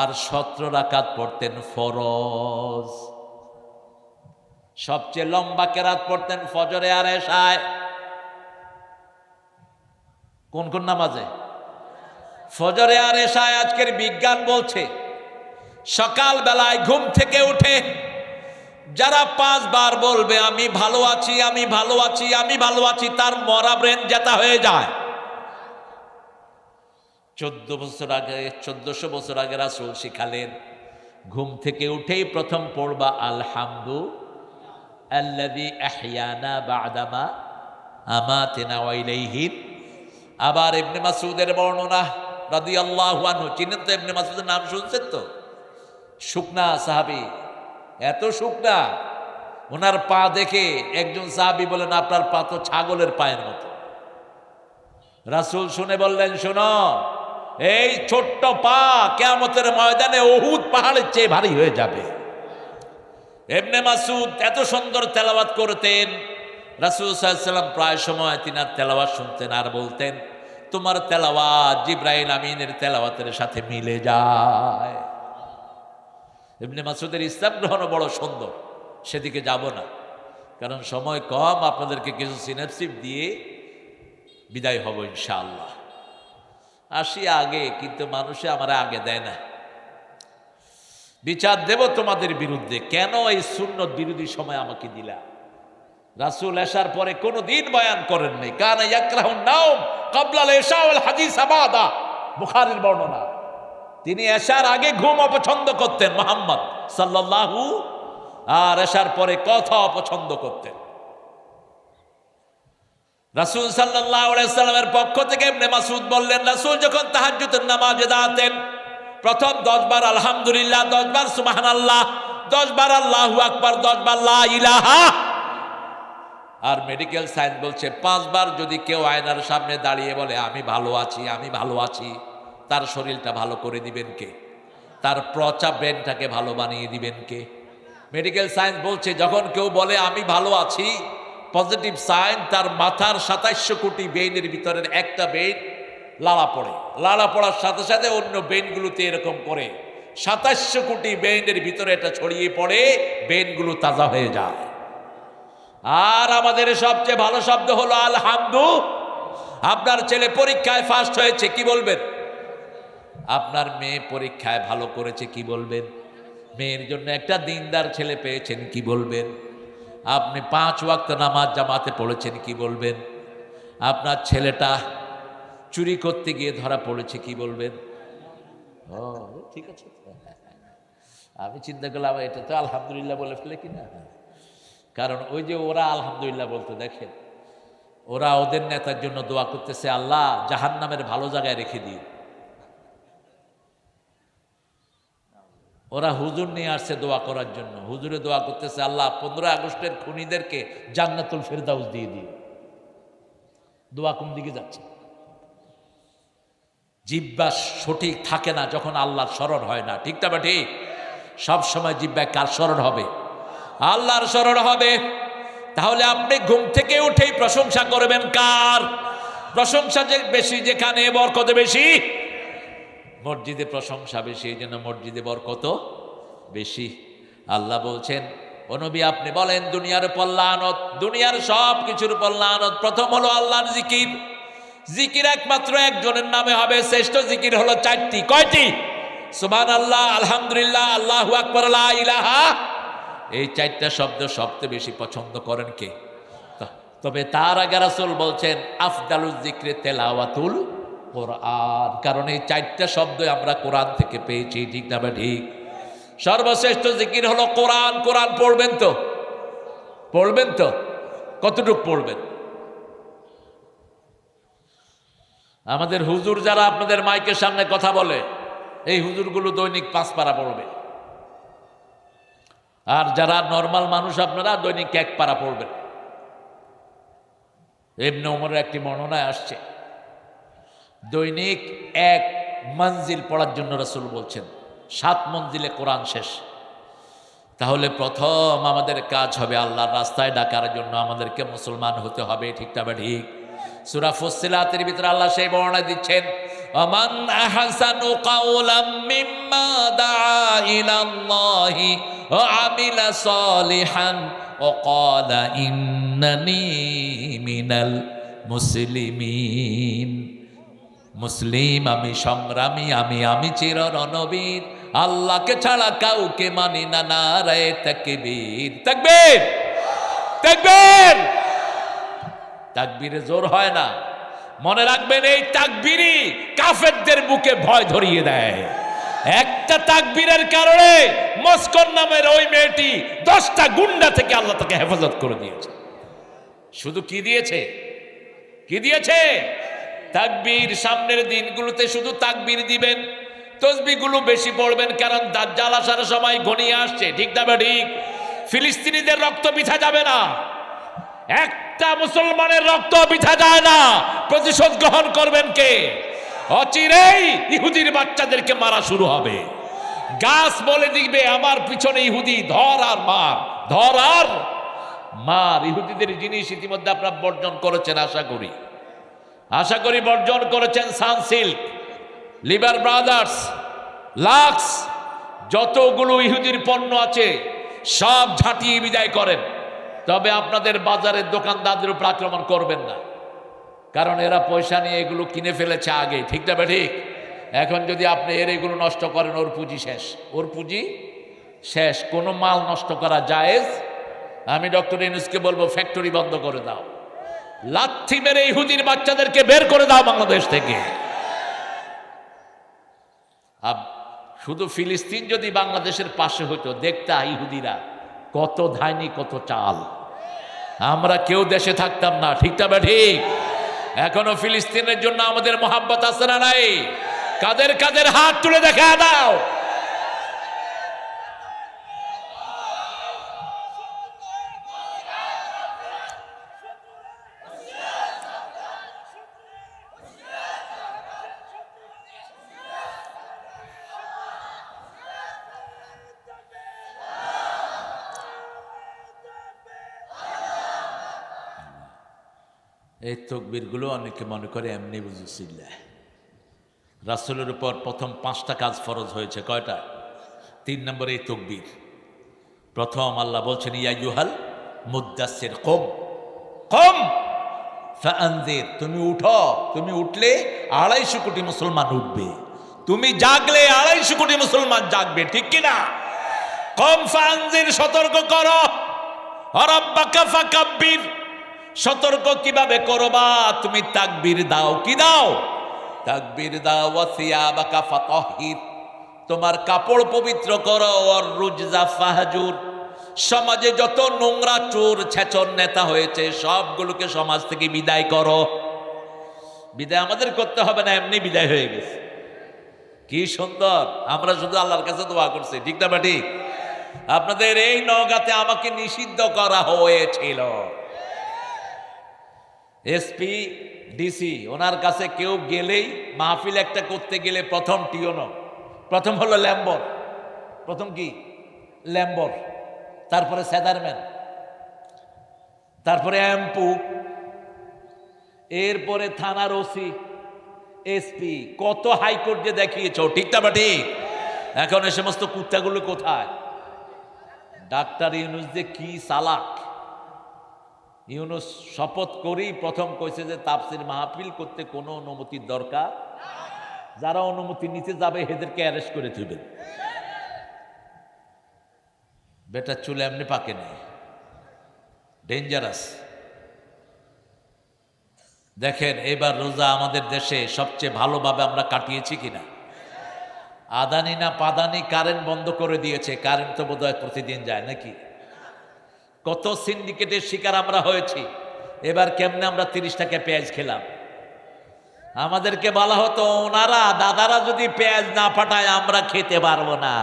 আর 17 রাকাত পড়তেন ফরজ। সবচেয়ে লম্বা কেরাত পড়তেন ফজরে আর এশায়। কোন কোন নামাজে? ফজরে আর এশায়। আজকের বিজ্ঞান বলছে সকাল বেলায় ঘুম থেকে উঠে যারা 5 বার বলবে আমি ভালো আছি, আমি ভালো আছি, আমি ভালো আছি, তার মরা ব্রেন জেতা হয়ে যায়। 1400 বছর আগে রাসূল শিখালেন, ঘুম থেকে উঠেই প্রথম পড়বা আলহামদু আল্লাযী আহইয়ানা বা'দামা আমাতানা ওয়া ইলাইহিন। আবার ইবনে মাসউদের বর্ণনা রাদিয়াল্লাহু আনহু, চিনেন তো ইবনে মাসউদের নাম শুনছেন তো? শুকনা সাহাবী, এত শুকনা, ওনার পা দেখে একজন সাহাবী বলেন আপনার পা তো ছাগলের পায়ের মতো। রাসূল শুনে বললেন শোনো, এই ছোট্ট পা কিয়ামতের ময়দানে উহুদ পাহাড়ের চেয়ে ভারী হয়ে যাবে। ইবনে মাসউদ এত সুন্দর তেলাওয়াত করতেন, রাসূল সাল্লাল্লাহু আলাইহি ওয়াসাল্লাম প্রায় সময় তিনার তেলাওয়াত শুনতেন আর বলতেন তোমার তেলাওয়াত জিবরাইল আমিনের তেলাওয়াতের সাথে মিলে যায়। ইবনে মাসউদের ইসলাম গ্রহণ বড় সুন্দর, সেদিকে যাব না কারণ সময় কম। আপনাদেরকে কিছু সিনাপসিস দিয়ে বিদায় হব ইনশাআল্লাহ। আসি আগে, কিন্তু মানুষে আমার আগে দেয় না। বিচার দেব তোমাদের বিরুদ্ধে, কেন এই সুন্নত বিরোধী সময় আমাকে দিলা? রাসূল এশার পরে কোনো দিন বয়ান করেন নাই। কানা ইয়াকরাহুন নাওম ক্বাবলাল ইশা ওয়াল হাদিস বাদা, বুখারীর বর্ণনা। তিনি এশার আগে ঘুম অপছন্দ করতেন মুহাম্মদ সাল্লাল্লাহু, আর এশার পরে কথা অপছন্দ করতেন। রাসূল সাল্লাল্লাহু আলাইহি ওয়াসাল্লামের পক্ষ থেকে ইবনে মাসউদ বললেন, রাসূল যখন তাহাজ্জুদের নামাজে দাঁড়াতেন প্রথম 10 বার আলহামদুলিল্লাহ, 10 বার সুবহানাল্লাহ, 10 বার আল্লাহু আকবার, 10 বার লা ইলাহা, আর মেডিকেল সায়েন্স বলছে 5 বার যদি কেউ আয়নার সামনে দাঁড়িয়ে বলে আমি ভালো আছি, আমি ভালো আছি, তার শরীরটা ভালো করে দিবেন কে? তার প্রচা ব্রেনটাকে ভালো বানিয়ে দিবেন কে? মেডিকেল সায়েন্স বলছে যখন কেউ বলে আমি ভালো আছি, পজিটিভ সাইন, তার মাথার 2700 কোটি ব্রেইনের ভিতরের একটা ব্রেইন লালা পড়ে, লালা পড়ার সাথে সাথে অন্য ব্রেইনগুলোতে এরকম করে 2700 কোটি ব্রেইনের ভিতরে এটা ছড়িয়ে পড়ে, ব্রেইনগুলো তাজা হয়ে যায়। আর আমাদের সবচেয়ে ভালো শব্দ হলো আলহামদু। আপনার ছেলে পরীক্ষায় ফার্স্ট হয়েছে, কি বলবেন? আপনার মেয়ে পরীক্ষায় ভালো করেছে, কি বলবেন? মেয়ের জন্য একটা দিনদার ছেলে পেয়েছেন, কি বলবেন? আপনি 5 ওয়াক্ত নামাজ জামাতে পড়েছেন, কি বলবেন? আপনার ছেলেটা চুরি করতে গিয়ে ধরা পড়েছে, কি বলবেন? ও ঠিক আছে, আমি চিন্তা করলাম এটা তো আলহামদুলিল্লাহ বলে ফেলে কিনা। কারণ ওই যে ওরা আলহামদুলিল্লাহ বলতে, দেখেন ওরা ওদের নেতার জন্য দোয়া করতেছে, আল্লাহ জাহান্নামের ভালো জায়গায় রেখে দিই। ওরা হুজুর নিয়ে আসছে দোয়া করার জন্য, হুজুরে দোয়া করতেছে, আল্লাহ 15 আগস্টের খুনিদেরকে জান্নাতুল ফেরদাউস দিয়ে দিই। দোয়া কোন দিকে যাচ্ছে? জিহ্বা সঠিক থাকে না যখন আল্লাহর স্মরণ হয় না, ঠিক না? ঠিক। সব সময় জিহ্বায় কার স্মরণ হবে? আল্লাহর স্মরণ হবে। তাহলে আপনি ঘুম থেকে উঠেই প্রশংসা করবেন কার? প্রশংসা যে বেশি যেখানে বরকত বেশি। মসজিদে প্রশংসা বেশি, এই জন্য মসজিদে বরকত বেশি। আল্লাহ বলছেন, ও নবী আপনি বলেন দুনিয়ার উপর লানত, দুনিয়ার সব কিছুর উপর লানত। প্রথম হলো আল্লাহর জিকির। জিকির একমাত্র একজনের নামে হবে, শ্রেষ্ঠ জিকির হলো 4টি। কয়টি? সুবহানাল্লাহ, আলহামদুলিল্লাহ, আল্লাহু আকবার, লা ইলাহা। এই 4টা শব্দ সবচেয়ে বেশি পছন্দ করেন কে? তবে তার আগে রাসূল বলছেন আফদালুজ যিকরি তেলাওয়াতুল কোরআন, কারণ এই 4টা শব্দ আমরা কোরআন থেকে পেয়েছি, ঠিক না? ঠিক। সর্বশ্রেষ্ঠ জিকির হলো কোরআন। কোরআন পড়বেন তো? পড়বেন তো? কতটুকু পড়বেন? আমাদের হুজুর যারা আপনাদের মাইকের সামনে কথা বলে, এই হুজুরগুলো দৈনিক 5 পারা পড়বে। আর যারা নরমাল মানুষ আপনারা দৈনিক 1 পারা পড়বেন। ইবনে ওমরের একটি বর্ণনায় আসছে দৈনিক 1 মঞ্জিল পড়ার জন্য রাসূল বলছেন, 7 মঞ্জিলে কোরআন শেষ। তাহলে প্রথম আমাদের কাজ হবে আল্লাহর রাস্তায় ডাকার জন্য আমাদেরকে মুসলমান হতে হবে, ঠিক না? ঠিক। সূরা ফুসসিলাতের ভিতরে আল্লাহ সেই বর্ণনা দিচ্ছেন, ওমান আহসানু কাওলাম মিম্মা দাআ ইলাল্লাহি ওয়া আমিলা সলিহান ওয়া ক্বালা ইন্নানি মিনাল মুসলিমিন। মুসলিম আমি, সংগ্রামী আমি চির রণবীর, আল্লাহকে ছাড়া কাউকে মানি না। নারায়ে তাকবীর। তাকবীর, তাকবীর। তাকবীরে জোর হয় না, মনে রাখবেন এই তাকবীরই কাফেরদের বুকে ভয় ধরিয়ে দেয়। একটা তাকবীরের কারণে মস্কর নামের ওই মেয়েটি 10টা গুন্ডা থেকে আল্লাহ তাকে হেফাজত করে দিয়েছে। শুধু কি দিয়েছে? কি দিয়েছে? তাকবীর। সামনের দিনগুলোতে শুধু তাকবীর দিবেন, তসবিহগুলো বেশি পড়বেন, কারণ দাজ্জাল আসার সময় ঘনিয়ে আসছে, ঠিক না? ঠিক। ফিলিস্তিনিদের রক্ত বৃথা যাবে না, একটা মুসলমানের রক্ত বৃথা যায় না। প্রতিশোধ গ্রহণ করবেন কে? অচিরেই ইহুদির বাচ্চাদেরকে মারা শুরু হবে। গাছ বলে দিবে আমার পিছনে ইহুদি, ধর আর মার, ধর আর মার। ইহুদিদের জিনিস ইতিমধ্যে আপনারা বর্জন করেছেন, আশা করি বর্জন করেছেন। সানসিল্ক, লিবার ব্রাদার্স, লাক্স, যতগুলো ইহুদির পণ্য আছে সব ঝাঁটিয়ে বিদায় করেন। তবে আপনাদের বাজারের দোকানদারদের উপর আক্রমণ করবেন না, কারণ এরা পয়সা নিয়ে এগুলো কিনে ফেলেছে আগে, ঠিক না? ঠিক। এখন যদি আপনি এগুলো নষ্ট করেন, ওর পুঁজি শেষ, ওর পুঁজি শেষ। কোনো মাল নষ্ট করা জায়েজ। আমি ডক্টর ইউনূসকে বলবো ফ্যাক্টরি বন্ধ করে দাও, লাথি মেরে ইহুদির বাচ্চাদেরকে বের করে দাও বাংলাদেশ থেকে। শুধু ফিলিস্তিন যদি বাংলাদেশের পাশে হইতো, দেখতা ইহুদিরা কত ধাইনি, কত চাল, আমরা কেউ দেশে থাকতাম না, ঠিক না? ঠিক। এখনো ফিলিস্তিনের জন্য আমাদের মহাব্বত আছে না নাই? কাদের কাদের হাত তুলে দেখা দাও। এই তকবীরগুলো অনেকে মনে করে এমনি বুঝেছিল। রাসূলের উপর প্রথম 5টা কাজ ফরজ হয়েছে, কয়টা? 3 নম্বরে এই তকবীর। প্রথম আল্লাহ বলছেন ইয়া আইয়ুহাল মুদ্দাসসির কুম কুম ফাআনজির, তুমি উঠো, তুমি উঠলে 250 কোটি মুসলমান উঠবে, তুমি জাগলে 250 কোটি মুসলমান জাগবে, ঠিক কিনা? কুম ফাআনজির, সতর্ক করো, রাব্বাকা ফাকাব্বির, সতর্ক কিভাবে করবা? তুমি তাকবীর দাও, কি দাও? তাকবীর দাও। ওয়া সিয়াবাকা ফাতাহহির, তোমার কাপড় পবিত্র করো। আর রুজজা ফাহজুর, সমাজে যত নোংরা চোর ছেচর নেতা হয়েছে সবগুলোকে সমাজ থেকে বিদায় করো। বিদায় আমাদের করতে হবে না, এমনি বিদায় হয়ে গেছে। কি সুন্দর, আমরা শুধু আল্লাহর কাছে দোয়া করছি, ঠিক না? ঠিক। আপনাদের এই নওগাঁতে আমাকে নিষিদ্ধ করা হয়েছিল। এসপি ডিসি ওনার কাছে কেউ গেলেই, মাহফিল একটা করতে গেলে প্রথম টিওনো, প্রথম হলো ল্যাম্বর, প্রথম কি ল্যাম্বর, তারপরে সেদারম্যান, তারপরে এমপু, এরপরে থানার ওসি, এসপি, কত হাইকোর্ট যে দেখিয়েছ, ঠিক না? ঠিক। এখন এই সমস্ত কুত্তাগুলো কোথায়? ডাক্তার ইউনুস যে কি চালাক, ইউনুস শপথ করেই প্রথম কইছে যে তাফসীর মাহফিল করতে কোনো অনুমতির দরকার, যারা অনুমতি নিতে যাবে এদেরকে অ্যারেস্ট করে দিবেন। বেটা চুলে এমনি পাকে নেই, ডেঞ্জারাস। দেখেন এবার রোজা আমাদের দেশে সবচেয়ে ভালোভাবে আমরা কাটিয়েছি কিনা? আদানি না পাদানি কারেন্ট বন্ধ করে দিয়েছে, কারেন্ট তো বোধহয় প্রতিদিন যায় নাকি? কত সিন্ডিকেটের শিকার আমরা হয়েছি। এবার কেমনে আমরা 30 টাকা পেঁয়াজ খেলাম। আমাদেরকে বলা হতো ওনারা দাদারা যদি পেঁয়াজ না পাঠায় আমরা খেতে পারবো না।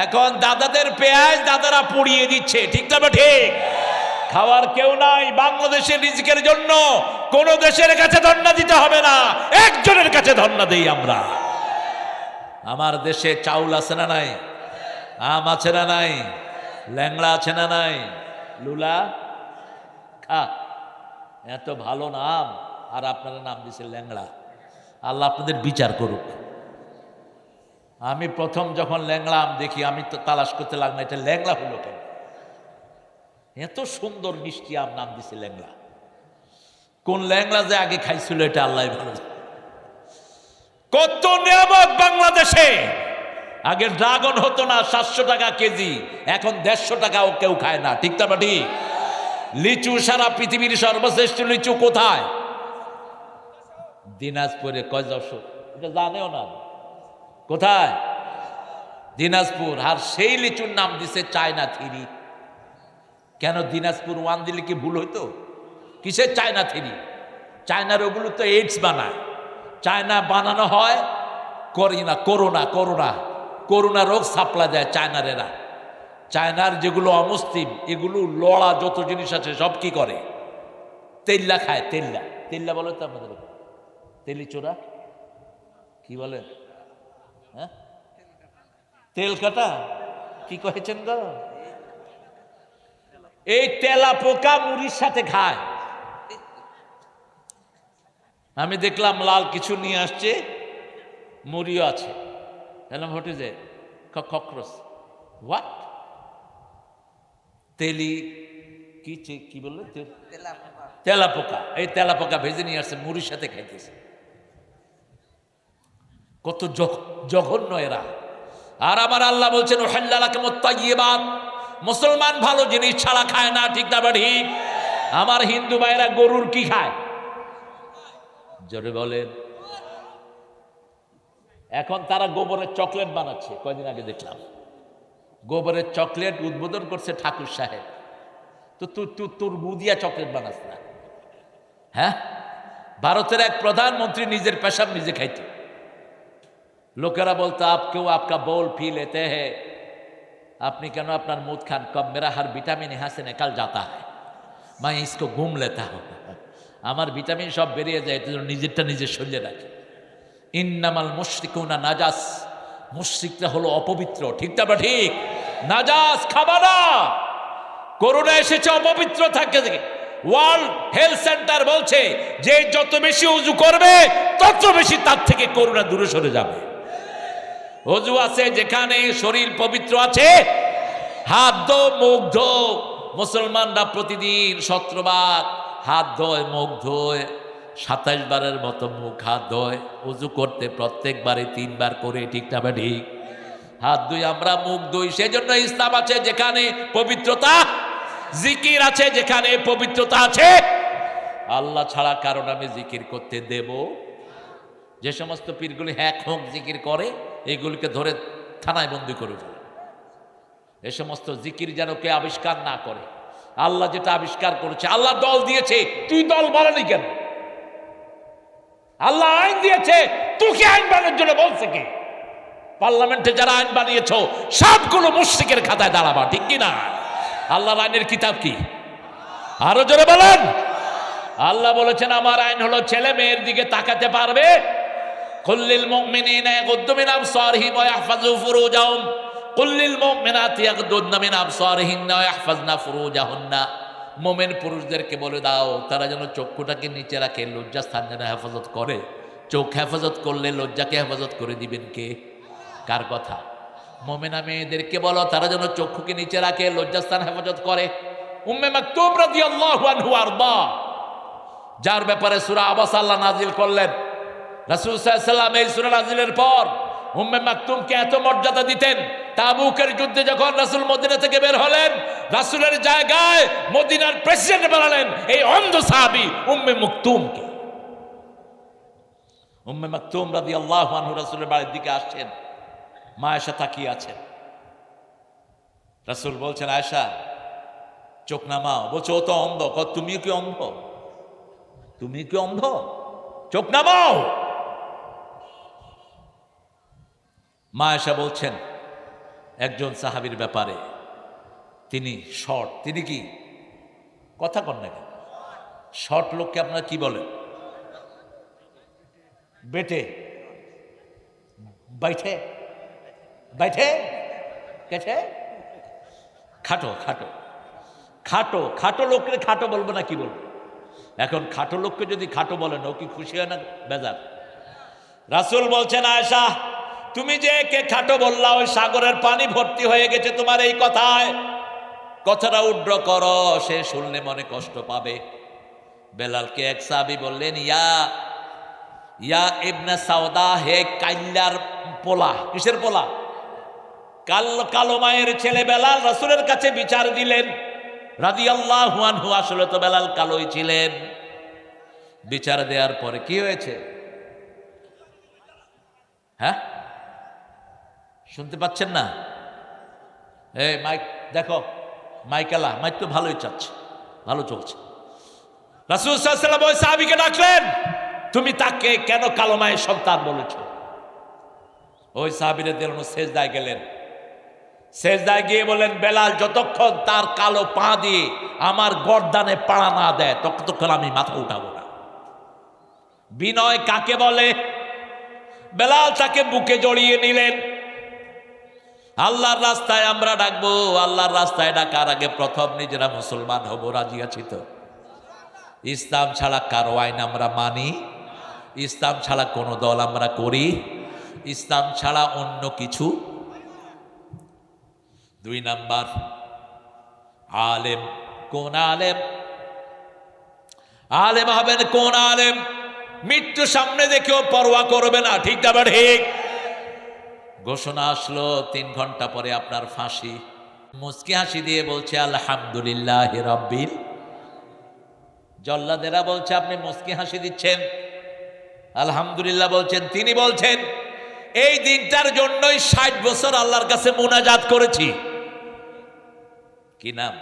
এখন দাদাদের পেঁয়াজ দাদারা পুড়িয়ে দিচ্ছে, ঠিক না? ঠিক। খাওয়ার কেউ নাই, বাংলাদেশের রিজিকের জন্য কোন দেশের কাছে ধন্না দিতে হবে না, একজনের কাছে ধন্না দেই আমরা। আমার দেশে চাউল আছে না নাই? আম আছে না নাই? ল্যাংড়া আছে না নাই? লুলা খা, এত ভালো নাম, আর আপনারা নাম দিছে ল্যাংড়া। আল্লাহ আপনাদের বিচার করুক। আমি প্রথম যখন ল্যাংড়া আম দেখি আমি তো তালাশ করতে লাগলাম, এটা ল্যাংড়া হলো কেন? এত সুন্দর মিষ্টি আম, নাম দিছে ল্যাংড়া। কোন ল্যাংড়া যে আগে খাইছিল এটা আল্লাহ ভালো। কত নিয়ামত বাংলাদেশে। আগে ড্রাগন হতো না 700 টাকা কেজি, এখন 150 টাকাও কেউ খায় না, ঠিক না? ঠিক। লিচু, সারা পৃথিবীর সর্বশ্রেষ্ঠ লিচু কোথায়? দিনাজপুরে। কয় যশোর, এটা জানেও না। কোথায়? দিনাজপুর। আর সেই লিচুর নাম দিছে চায়না 3। কেন দিনাজপুর 1 দিলে কি ভুল হইতো? কিসের চায়না 3? চায়নার ওগুলো তো এইডস বানায়। চায়না বানানো হয় করোনা রোগ সাপ্লাই দেয় চায়নারেরা। চায়নার যেগুলো অমুসলিম, এগুলো লড়া যত জিনিস আছে সব কি করে? তেল্লা খায়। তেল্লা বলে তো আপনাদের তেলি চোরা কি বলে? হ্যাঁ, তেল কাটা কি কহেছেন গো? এই তেলা পোকা মুড়ির সাথে খায়। আমি দেখলাম লাল কিছু নিয়ে আসছে, মুড়িও আছে। এলাম হোটে যে ককরোচ, হোয়াট? তেলি কি বললো? তেলা পোকা। এই তেলা পোকা ভেজে নিয়ে আসছে, মুড়ির সাথে খাইতেছে। কত জঘন্য এরা। আর আমার আল্লাহ বলছেন মুসলমান ভালো জিনিস ছাড়া খায় না, ঠিক না? ঠিক। আমার হিন্দু ভাইরা গরুর কি খায়? জোরে বলেন। এখন তারা গোবরের চকলেট বানাচ্ছে। কয়দিন আগে দেখলাম গোবরের চকলেট উদ্বোধন করছে ঠাকুর সাহেব। তো তোর মুদিয়া চকলেট বানাস না? হ্যাঁ, ভারতের এক প্রধানমন্ত্রী নিজের পেশাব নিজে খাইত। লোকেরা বলতো আপকেও আপকা বোল পি লেতে হ্যাঁ, আপনি কেন আপনার মুদ খান? কব মেরা হর ভিটামিন यहाँ से निकल जाता है, मैं इसको घूम लेता हूँ। আমার ভিটামিন সব বেরিয়ে যায়, এটা নিজেরটা নিজের শরীরে রাখে। ইন্নামাল মুশরিকুনা নাজাস, মুশরিকরা হলো অপবিত্র, ঠিক না? ঠিক। নাজাস খাবা না। করোনা এসেছে অপবিত্র থাকে। ওয়ার্ল্ড হেলথ সেন্টার বলছে যে যত বেশি উজু করবে তত বেশি তার থেকে করোনা দূরে সরে যাবে। অজু আছে যেখানে শরীর পবিত্র আছে, হাত ধো, মুখ ধো। মুসলমানরা প্রতিদিন 17 বার হাত ধোয়, মুখ ধোয়, 27 বারের মতো মুখ হাত ধোয়। উজু করতে প্রত্যেকবারে 3 বার করে, ঠিক না ঠিক? হাত ধুই আমরা, মুখ ধুই। সেজন্য ইসলাম আছে যেখানে পবিত্রতা, জিকির আছে যেখানে পবিত্রতা আছে। আল্লাহ ছাড়া কারণ আমি জিকির করতে দেব? যে সমস্ত পীরগুলি হ্যাক হোক জিকির করে, এগুলিকে ধরে থানায় বন্দি করে ফেলে। এ সমস্ত জিকির যেন কে আবিষ্কার না করে। আল্লাহ যেটা আবিষ্কার করেছে, আল্লাহ দল দিয়েছে, তুই দল বানালি কেন? আল্লাহ আইন দিয়েছে, তোকে আইন বানানোর জন্য বলছে কে? পার্লামেন্টে যারা আইন বানিয়েছ সবগুলো মুশরিকের খাতায় দাঁড়াবা, ঠিক কিনা? আল্লাহর আইনের কিতাব কি? আরো জোরে বলেন। আল্লাহ বলেছেন আমার আইন হলো ছেলে মেয়ের দিকে তাকাতে পারবে। কুল্লিল মুমিনিনা ইয়াগুদ্দু মিন আবসারিহিম ওয়া ইয়াহফাযু ফুরুজাহুম কুল্লিল মুমিনাতি ইয়াগুদ্দুনা মিন আবসারিহিন্না ওয়া ইয়াহফাযনা ফুরুজাহুন্না। মুমিন পুরুষদেরকে বলে দাও তারা যেন চক্ষুটাকে নিচে রাখে, লজ্জাস্থান যেন হেফাজত করে। চোখ হেফাজত করলে লজ্জাকে হেফাজত করে দিবেন কে? কার কথা? মুমিনা মেয়েদেরকে বলো তারা যেন চক্ষুকে নিচে রাখে, লজ্জাস্থান হেফাজত করে। উম্মে মাকতুম রাদিয়াল্লাহু আনহু আরদা, যার ব্যাপারে সূরা আবাসা আল্লাহ নাজিল করলেন, রাসূল সাল্লাল্লাহু আলাইহি ওয়াসাল্লাম এই সূরা নাজিলের পর উম্মে মাকতুমকে এত মর্যাদা দিতেন। তাবুকের যুদ্ধে যখন রাসূল মদিনা থেকে বের হলেন, রাসূলের জায়গায় মদিনার প্রেসিডেন্ট বানালেন এই অন্ধ সাহাবী উম্মে মাকতুমকে। উম্মে মাকতুম রাদিয়াল্লাহু আনহু রাসূলের বাড়ির দিকে আসছেন, মা আয়েশা তাকিয়ে আছেন। রাসূল বলছেন আয়েশা চোখ নামাও। বলছে ও তো অন্ধ। তুমি কি অন্ধ? তুমি কি অন্ধ? চোখ নামাও। মা আয়েশা বলছেন একজন সাহাবীর ব্যাপারে, তিনি শর্ট। তিনি কি কথা কন না কেন? শর্ট লোককে আপনারা কি বলেন? বেটে, বাইঠে, বাইঠে, কেটে, খাটো। খাটো খাটো খাটো লোককে খাটো বলবো না কি বলবো? এখন খাটো লোককে যদি খাটো বলেন ও কি খুশি হয় না বেজার? রাসূল বলছেন আয়েশা তুমি যে কে খাটো বললা, ওই সাগরের পানি ভর্তি হয়ে গেছে তোমার এই কথায়। কথাটা উড্র করো, সে শুনলে মনে কষ্ট পাবে। বেলালকে এক সাহাবী বললেন ইয়া ইয়া ইবনে সাউদা, হে কাইল্লার পোলা। কিসের পোলা? কালো মায়ের ছেলে বেলাল রাসূলের কাছে বিচার দিলেন রাদিয়াল্লাহু আনহু। আসলে তো বেলাল কালোই ছিলেন। বিচার দেওয়ার পরে কি হয়েছে? হ্যাঁ শুনতে পাচ্ছেন না? এই মাইক দেখো, মাইকালা মাইক তো ভালোই চাচ্ছে, ভালো চলছে। রাসূল সাল্লাল্লাহু আলাইহি ওয়াসাল্লাম ওই সাহাবীকে ডাকলেন, তুমি তাকে কেন কালো মায়ের সন্তান বলেছো? ওই সাহাবীরা দিলেন সেজদায় গেলেন। সেজদায় গিয়ে বলেন বেলাল যতক্ষণ তার কালো পা দিয়ে আমার গর্দানে পাড়া না দেয় ততক্ষণ আমি মাথা উঠাবো না। বিনয় কাকে বলে? বেলাল তাকে বুকে জড়িয়ে নিলেন। আল্লাহর রাস্তায় আমরা ডাকবো, আল্লাহর রাস্তায় ডাকার আগে প্রথম নিজেরা মুসলমান হব। রাজি আছি তো? ইসলাম ছাড়া কারো আইন আমরা মানি, ইসলাম ছাড়া কোনো দল আমরা করি, ইসলাম ছাড়া অন্য কিছু। 2 নাম্বার আলেম। কোন আলেম? আলেম হবেন কোন আলেম? মৃত্যু সামনে দেখেও পরোয়া করবে না, ঠিক না ঠিক? ঘোষণা আসলো 3 ঘন্টা পরে আপনার ফাঁসি। মুচকি হাসি দিয়ে বলছে আলহামদুলিল্লাহ রাব্বিল। জল্লাদেরা বলছে আপনি মুচকি হাসি দিচ্ছেন, আলহামদুলিল্লাহ বলছেন। তিনি বলছেন এই দিনটার জন্যই 60 বছর আল্লাহর কাছে মুনাজাত করেছি। কি নাম?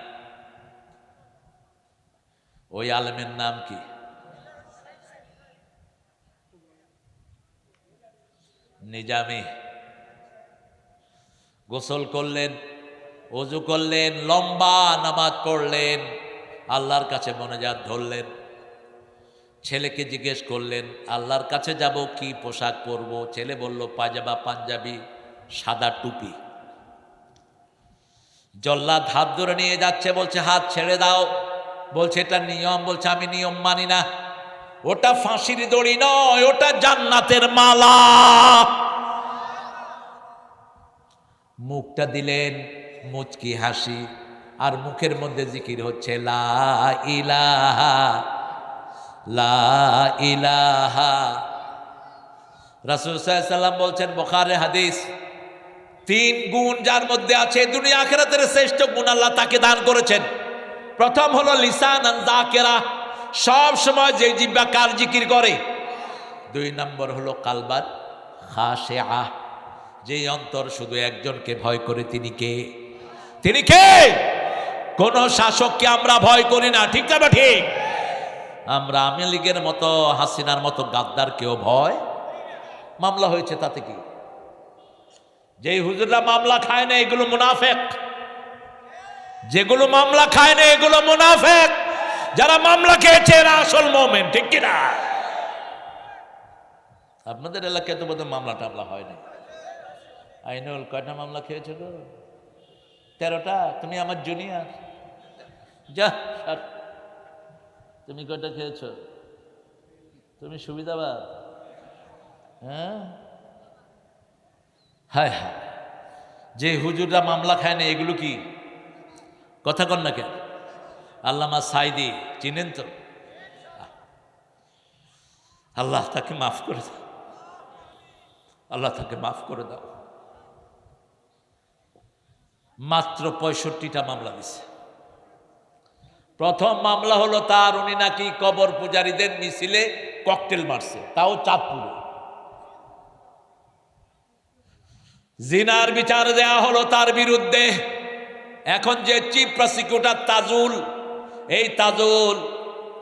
ওই আলেমের নাম কি? নিজামী। গোসল করলেন, ওযু করলেন, লম্বা নামাজ পড়লেন, আল্লাহর কাছে মোনাজাত ধরলেন। ছেলেকে জিজ্ঞেস করলেন আল্লাহর কাছে যাব কি পোশাক পরব? ছেলে বলল পায়জামা, পাঞ্জাবি, সাদা টুপি। জল্লাদ হাত ধরে নিয়ে যাচ্ছে, বলছে হাত ছেড়ে দাও। বলছে এটা নিয়ম, বলছে আমি নিয়ম মানি না, ওটা ফাঁসির দড়ি নয়, ওটা জান্নাতের মালা। মুখটা দিলেন মুচকি হাসি, আর মুখের মধ্যে জিকির হচ্ছে লা ইলাহা লা ইলাহা। রাসূল সাল্লাল্লাহু আলাইহি ওয়াসাল্লাম বলছেন, বুখারী হাদিস, 3 গুণ যার মধ্যে আছে দুনিয়া আখিরাতের শ্রেষ্ঠ গুণ আল্লাহ তাকে দান করেছেন। প্রথম হলো লিসানান যাকিরা, সব সময় যে জিহ্বা কার জিকির করে। 2 নম্বর হলো কালবান খাশিআ, যে অন্তর শুধু একজনকে ভয় করে। তিনি কে? তিনি কে? কোন শাসককে আমরা ভয় করি না, ঠিক না ঠিক? আমরা আওয়ামী লীগের মতো, হাসিনার মতো গাদ্দার কেউ ভয়। মামলা হয়েছে তাতে কি? যেই হুজুররা মামলা খায় না এগুলো মুনাফেক, যেগুলো মামলা খায় না এগুলো মুনাফেক, যারা মামলা খেয়েছে এরা আসল মুমিন, ঠিক কি না? আপনাদের এলাকায় তো বোধহয় মামলা টামলা হয়নি। আইনুল কয়টা মামলা খেয়েছে গো? 13টা। তুমি আমার জুনিয়র, যা। তুমি কয়টা খেয়েছো? তুমি সুবিধাবাদ। হ্যাঁ, হায় হায়, যে হুজুররা মামলা খায় না এগুলো কি কথা কন না কেন? আল্লামা সাইদি চিনেন তো? আল্লাহ তাকে মাফ করে দাও, আল্লাহ তাকে মাফ করে দাও। মাত্র 65টা মামলা দিছে। প্রথম মামলা হলো তার, উনি নাকি কবর পূজারীদের মিছিলে ককটেল মারছে, তাও চাঁদপুরে। জিনার বিচার দেয়া হলো তার বিরুদ্ধে। এখন যে চিফ প্রসিকিউটর তাজুল, এই তাজুল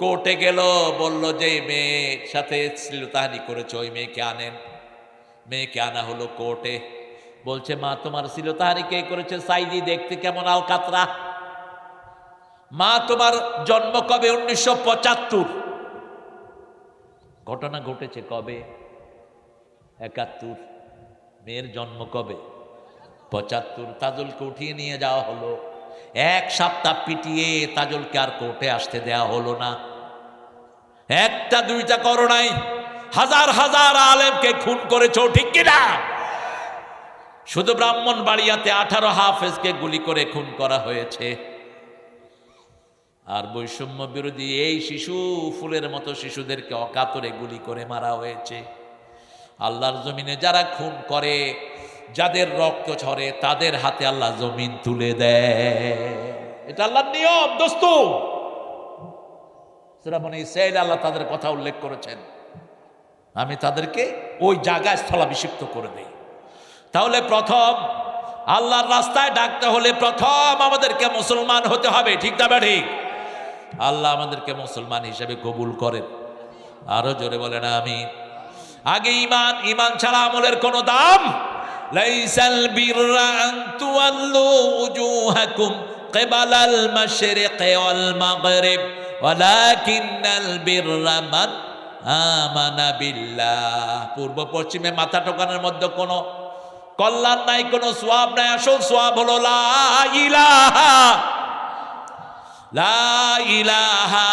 কোর্টে গেল, বলল যে মেয়ের সাথে শ্লীলতাহানি করেছে ওই মেয়েকে আনেন। মেয়েকে আনা হলো কোর্টে, বলছে মা তোমার শ্লীলতাহানি কে করেছে? সাইদি, দেখতে কেমন আলকাতরা। মা তোমার জন্ম কবে? 1975। ঘটনা ঘটেছে কবে? 71। মেয়ের জন্ম কবে? 75। তাজুলকে উঠিয়ে নিয়ে যাওয়া হলো। 1 সপ্তাহ পিটিয়ে তাজুলকে আর কোর্টে আসতে দেয়া হলো না। 1টা 2টা করো নাই, হাজার হাজার আলেমকে খুন করেছো, ঠিক কিনা? শুধু ব্রাহ্মণবাড়িয়াতে 18 হাফেজকে গুলি করে খুন করা হয়েছে। আর বৈষম্য বিরোধী এই শিশু ফুলের মতো শিশুদেরকে অকাতরে গুলি করে মারা হয়েছে। আল্লাহর জমিনে যারা খুন করে, যাদের রক্ত ঝরে, তাদের হাতে আল্লাহ জমিন তুলে দেয়। এটা আল্লাহর নিয়ম দোস্ত। সূরা বনী ইসরাঈল আল্লাহ তাদের কথা উল্লেখ করেছেন, আমি তাদেরকে ওই জায়গায় স্থলাভিষিক্ত করে দেই। তাহলে প্রথম আল্লাহর রাস্তায় ডাকতে হলে প্রথম আমাদেরকে মুসলমান হতে হবে, ঠিক না ঠিক? আল্লাহ আমাদেরকে মুসলমান হিসেবে কবুল করেন। আরো জোরে বলেন আমিন। আগে ঈমান, ঈমান ছাড়া আমলের কোনো দাম। লাইসাল বিররা আন তুওয়াল্লু উজুহাকুম কিবালাল মাশরিকি ওয়াল মাগরিব ওয়ালাকিন্নাল বিররা মান আমানা বিল্লাহ। পূর্ব পশ্চিমে মাথা টোকানোর মধ্যে কোনো কল্যাণ নাই, কোনো সওয়াব নাই। আসল সওয়াব হলো লা ইলাহা লা ইলাহা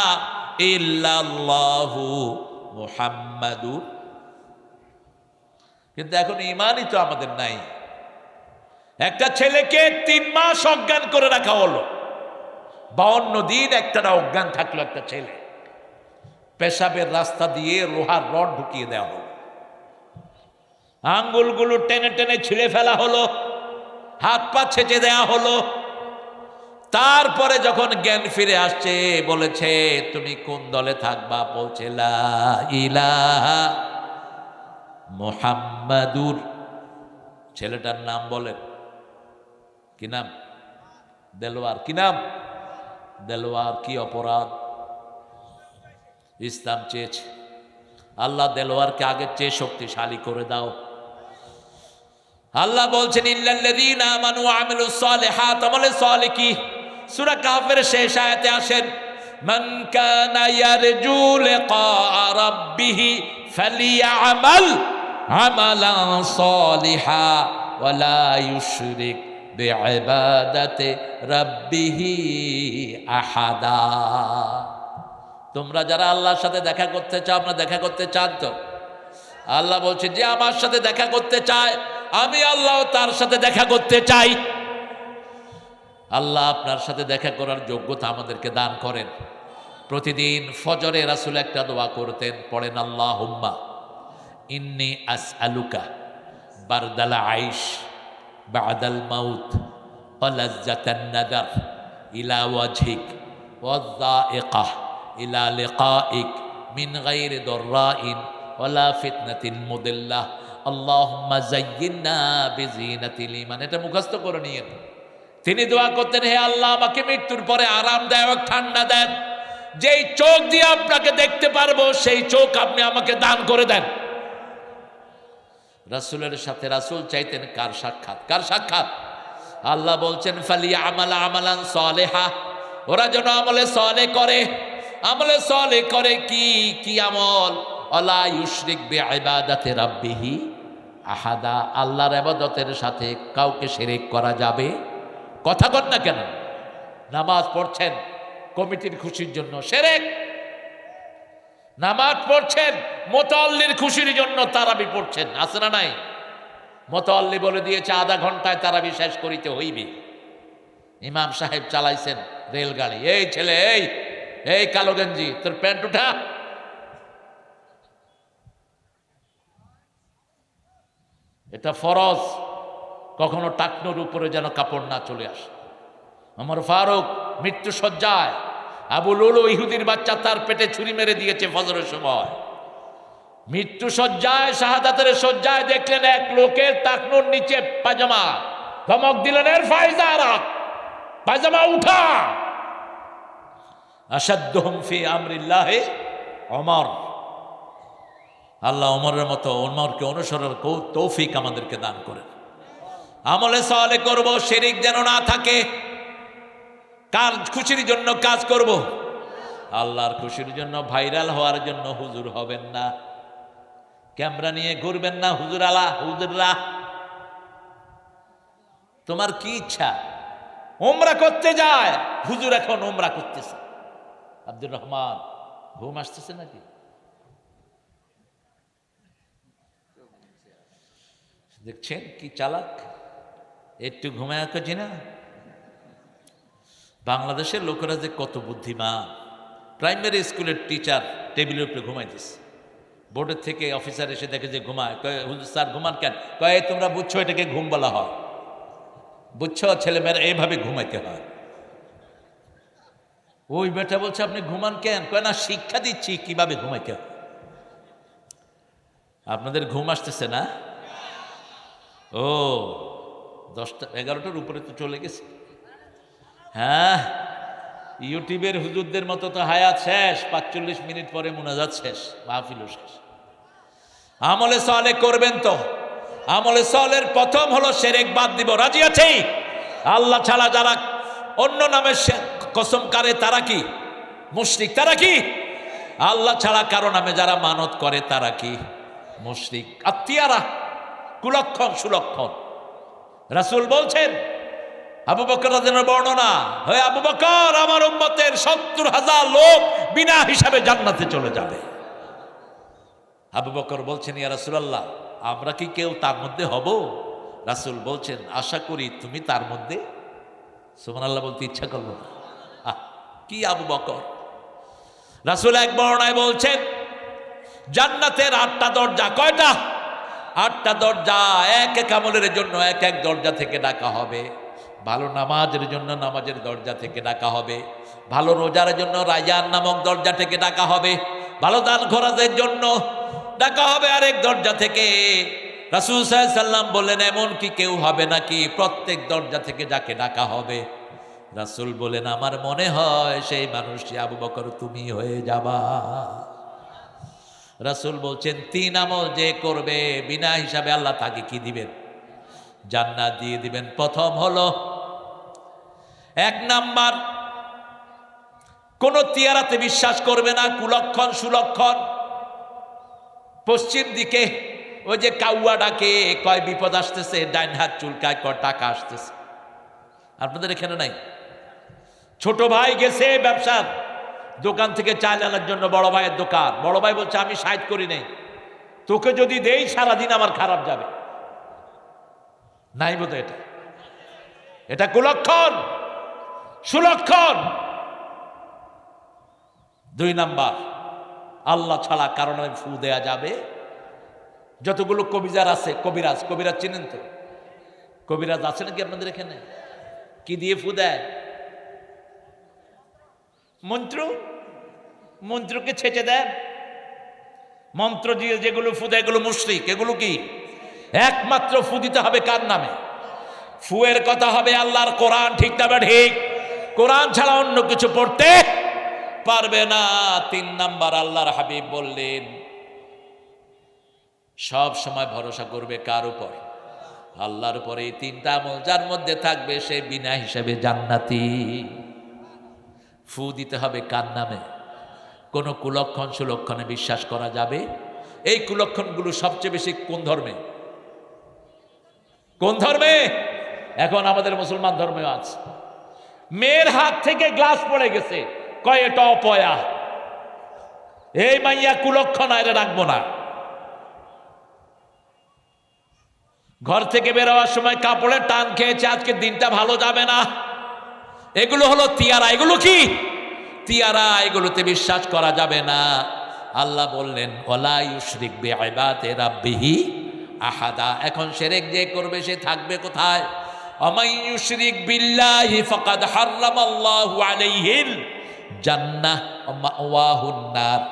ইল্লাল্লাহু মুহাম্মাদুর। কিন্তু এখন ঈমানই তো আমাদের নাই। একটা ছেলেকে 3 মাস অজ্ঞান করে রাখা হলো, 52 দিন একটা অজ্ঞান থাকলো একটা ছেলে। পেশাবের রাস্তা দিয়ে লোহার রড ঢুকিয়ে দেওয়া হলো, আঙ্গুলগুলো টেনে টেনে ছিঁড়ে ফেলা হলো, হাত পা ছেঁচে দেয়া হলো। তারপরে যখন জ্ঞান ফিরে আসছে, বলেছে তুমি কোন দলে থাকবা? বলছে লা ইলাহা মুহাম্মাদুর। ছেলেটার নাম বলেন, কি নাম? দেলোয়ার। কি নাম? দেলোয়ার। কি অপরাধ? ইসলাম চেয়েছে। আল্লাহ দেলোয়ারকে আগের চেয়ে শক্তিশালী করে দাও। আল্লাহ বলছেন ইল্লাল্লাযীনা আমানু ওয়া আমিলুস সালিহাত। আমলে সালেহ কি? সূরা কাহফের শেষ আয়াতে আসেন, মান কানা ইয়ারজু লিকা রাব্বিহি ফালিয়ামাল আমালান সালিহা ওয়া লা ইউশরিক বিইবাদাতি রাব্বিহি আহাদা। তোমরা যারা আল্লাহর সাথে দেখা করতে চাও, আপনারা দেখা করতে চান তো? আল্লাহ বলছে যে আমার সাথে দেখা করতে চায়, আমি আল্লাহ তার সাথে দেখা করতে চাই। আল্লাহ আপনার সাথে দেখা করার যোগ্যতা আমাদেরকে দান করেন। প্রতিদিন ফজরে রাসূল একটা দোয়া করতেন, পড়েন আল্লাহুম্মা ইন্নী আসআলুকা বারদাল আইশ বাদাল মাউত ওয়া লাজ্জাতান নাদার ইলা ওয়াজহিক ওয়া যায়িকাহ ইলা লিকাইক মিন গায়রি দাররাইন ওয়ালা ফিতনাতিন মুদিল্লাহ আল্লাহুম্মা যায়্যিননা বিজিনাতিল ঈমান। এটা মুখস্থ করে নিয়েন। তিনি দোয়া করতেন, হে আল্লাহ আমাকে মৃত্যুর পরে আরামদায়ক ঠান্ডা দেন, যেই চোখ দিয়ে আপনাকে দেখতে পারবো সেই চোখ আপনি আমাকে দান করে দেন। রাসূলের সাথে রাসূল চাইতেন কার সাক্ষাৎ? কার সাক্ষাৎ? আল্লাহ বলছেন ফালিয়া আমালা আমালান সালেহা, ওরা যেন আমলে সালেহ করে। আমলে সালেহ করে কি কি আমল? ওয়ালা ইউশরিক বিইবাদাতি রাব্বিহি আহাদা, আল্লাহর ইবাদতের সাথে কাউকে শিরক করা যাবে? কথা কন না কেন? নামাজ পড়ছেন কমিটির খুশির জন্য, শিরক। নামাজ পড়ছেন মুতাল্লির খুশির জন্য, তারাবি পড়ছেন, আছে না নাই? মুতাল্লি বলে দিয়েছে আধা ঘন্টায় তারাবি শেষ করিতে হইবে। ইমাম সাহেব চালাইছেন রেলগাড়ি, এই ছেলে, এই এই কালো গেঞ্জি, তোর প্যান্ট উঠা। এটা ফরজ, কখনো টাকনোর উপরে যেন কাপড় না চলে আসে। ওমর ফারুক মৃত্যু সজ্জায়, আবু লুলু ইহুদির বাচ্চা তার পেটে ছুরি মেরে দিয়েছে ফজরের সময়। মৃত্যু সজ্জায়, শাহাদাতের সজ্জায় দেখলেন এক লোকের টাকনোর নিচে পায়জামা, ধমক দিলেন এর ফায়জা রাখ, পায়জামা উঠা। আসাদ্দুহুম ফি আমরিল্লাহি ওমর। আল্লাহ ওমরের মতো ওমরকে অনুসরণের তৌফিক আমাদেরকে দান করেন। আমলে সালেহ করব, শিরক যেন না থাকে। কার খুশির জন্য কাজ করব? আল্লাহর খুশির জন্য। ভাইরাল হওয়ার জন্য হুজুর হবেন না, ক্যামেরা নিয়ে ঘুরবেন না। হুজুর আলা, হুজুররা, তোমার কি ইচ্ছা? উমরা করতে যায়, হুজুর এখন উমরা করতেছে। আব্দুর রহমান, ঘুম আসতেছে নাকি? দেখছেন কি চালাক, একটু ঘুমায় করছি না। বাংলাদেশের লোকেরা যে কত বুদ্ধিমান। প্রাইমারি স্কুলের টিচার টেবিলের উপরে ঘুমাইতেছে, বোর্ডের থেকে অফিসার এসে দেখে যে ঘুমায়, কয় হুজুর স্যার ঘুমান কেন? কয় তোমরা বুঝছো এটাকে ঘুম বলা হয়, বুঝছো ছেলেমেয়েরা এইভাবে ঘুমাইতে হয়। ওই বেটা বলছে আপনি ঘুমান কেন? কয় না শিক্ষা দিচ্ছি কিভাবে ঘুমাইতে হয়। আপনাদের ঘুম আসতেছে না? ও 10টা 11টার উপরে তো চলে গেছে। হ্যাঁ, ইউটিউবের হুজুরদের মতো তো হায়াত শেষ, 45 মিনিট পরে মুনাজাত শেষ, মাহফিলও শেষ। আমলে সালেহ করবেন তো? আমলে সালেহের প্রথম হলো শিরক বাদ দিব। রাজি আছি? আল্লাহ ছাড়া যারা অন্য নামে কসম করে তারা কি মুশরিক? তারা কি? আল্লাহ ছাড়া কারো নামে যারা মানত করে তারা কি মুশরিক? আত্মীয়ারা কুলক্ষণ সুলক্ষণ। রাসূল বলছেন, আবু বকর রাদিয়াল্লাহু বর্ণনা, হে আবু বকর, আমার উম্মতের 70,000 লোক বিনা হিসাবে জান্নাতে চলে যাবে। আবু বকর বলছেন, ইয়া রাসূলুল্লাহ, আমরা কি কেউ তার মধ্যে হব? রাসূল বলছেন, আশা করি তুমি তার মধ্যে। সুবহানাল্লাহ বলতে ইচ্ছা করলো না। কি আবু বকর! রাসূল এক বর্ণনায় বলছেন, জান্নাতের 8টা দরজা। কয়টা? 8টা দরজা। এক এক আমলের জন্য এক এক দরজা থেকে ডাকা হবে। ভালো নামাজের জন্য নামাজের দরজা থেকে ডাকা হবে। ভালো রোজার জন্য রায়ান নামক দরজা থেকে ডাকা হবে। ভালো দান খরচের জন্য ডাকা হবে আরেক দরজা থেকে। রাসূল সাল্লাল্লাহু আলাইহি সাল্লাম বলেন, এমন কি কেউ হবে নাকি প্রত্যেক দরজা থেকে যাকে ডাকা হবে? রাসূল বলেন, আমার মনে হয় সেই মানুষটি আবু বকর তুমি হয়ে যাবা। রাসূল বলছেন, 3 আমল যে করবে বিনা হিসাবে আল্লাহ তাকে কি দিবেন? জান্নাত দিয়ে দিবেন। প্রথম হলো, 1 নাম্বার, কোন তিয়ারাতে বিশ্বাস করবে না, কুলক্ষণ সুলক্ষণ। পশ্চিম দিকে ওই যে কাউয়া ডাকে, কয় বিপদ আসতেছে, ডাইন হাত চুলকায়, কয় টাকা আসতেছে। আপনাদের এখানে নাই? ছোট ভাই গেছে ব্যবসার দোকান থেকে চাল আনার জন্য বড় ভাইয়ের দোকান, বড় ভাই বলছে আমি সাইড করি নাই, তোকে যদি দেই সারাদিন আমার খারাপ যাবে। নাই বোধ এটা, এটা কুলক্ষণ, সুলক্ষণ। 2 নাম্বার, আল্লাহ ছাড়া কারণে ফু দেয়া যাবে। যতগুলো কবিরাজ আছে, কবিরাজ চিনেন তো? কবিরাজ আছে নাকি আপনাদের এখানে? কি দিয়ে ফু দেয়? মন্ত্রকে ছেঁচে দেন। মন্ত্র দিয়ে যেগুলো ফু দেয় এগুলো মুশরিক। এগুলো কি? একমাত্র ফু দিতে হবে কার নামে? ফুয়ের কথা হবে আল্লাহর কোরআন। ঠিক না বা ঠিক? কোরআন ছাড়া অন্য কিছু পড়তে পারবে না। 3 নাম্বার, আল্লাহর হাবিব বললেন সব সময় ভরসা করবে কার উপর? আল্লাহর উপরে। এই 3টা আমল যার মধ্যে থাকবে সে বিনা হিসাবে জান্নাতি। ফু দিতে হবে কার নামে? কোন কুলক্ষণ সুলক্ষণে বিশ্বাস করা যাবে? এই কুলক্ষণগুলো সবচেয়ে বেশি কোন ধর্মে? কোন ধর্মে? এখন আমাদের মুসলমান ধর্মেও আছে। মেয়ের হাত থেকে গ্লাস পড়ে গেছে, কয় এটা অপয়া, এই মাইয়া কুলক্ষণ, এটা রাখবো না। ঘর থেকে বের হওয়ার সময় কাপড়ের টান খেয়েছে, আজকে দিনটা ভালো যাবে না। এগুলো হলো তিয়ারা। এগুলো কি? তিয়ারা। এগুলোতে বিশ্বাস করা যাবে না। আল্লাহ বললেন ওয়ালা ইউশরিক বিইবাদতি রাব্বিহি আহাদা। এখন শিরক যে করবে সে থাকবে কোথায়? আমাই ইউশরিক বিল্লাহি ফাকাদ হারামাল্লাহু আলাইহিল জান্নাহ ওয়া মাওয়াহুন নার।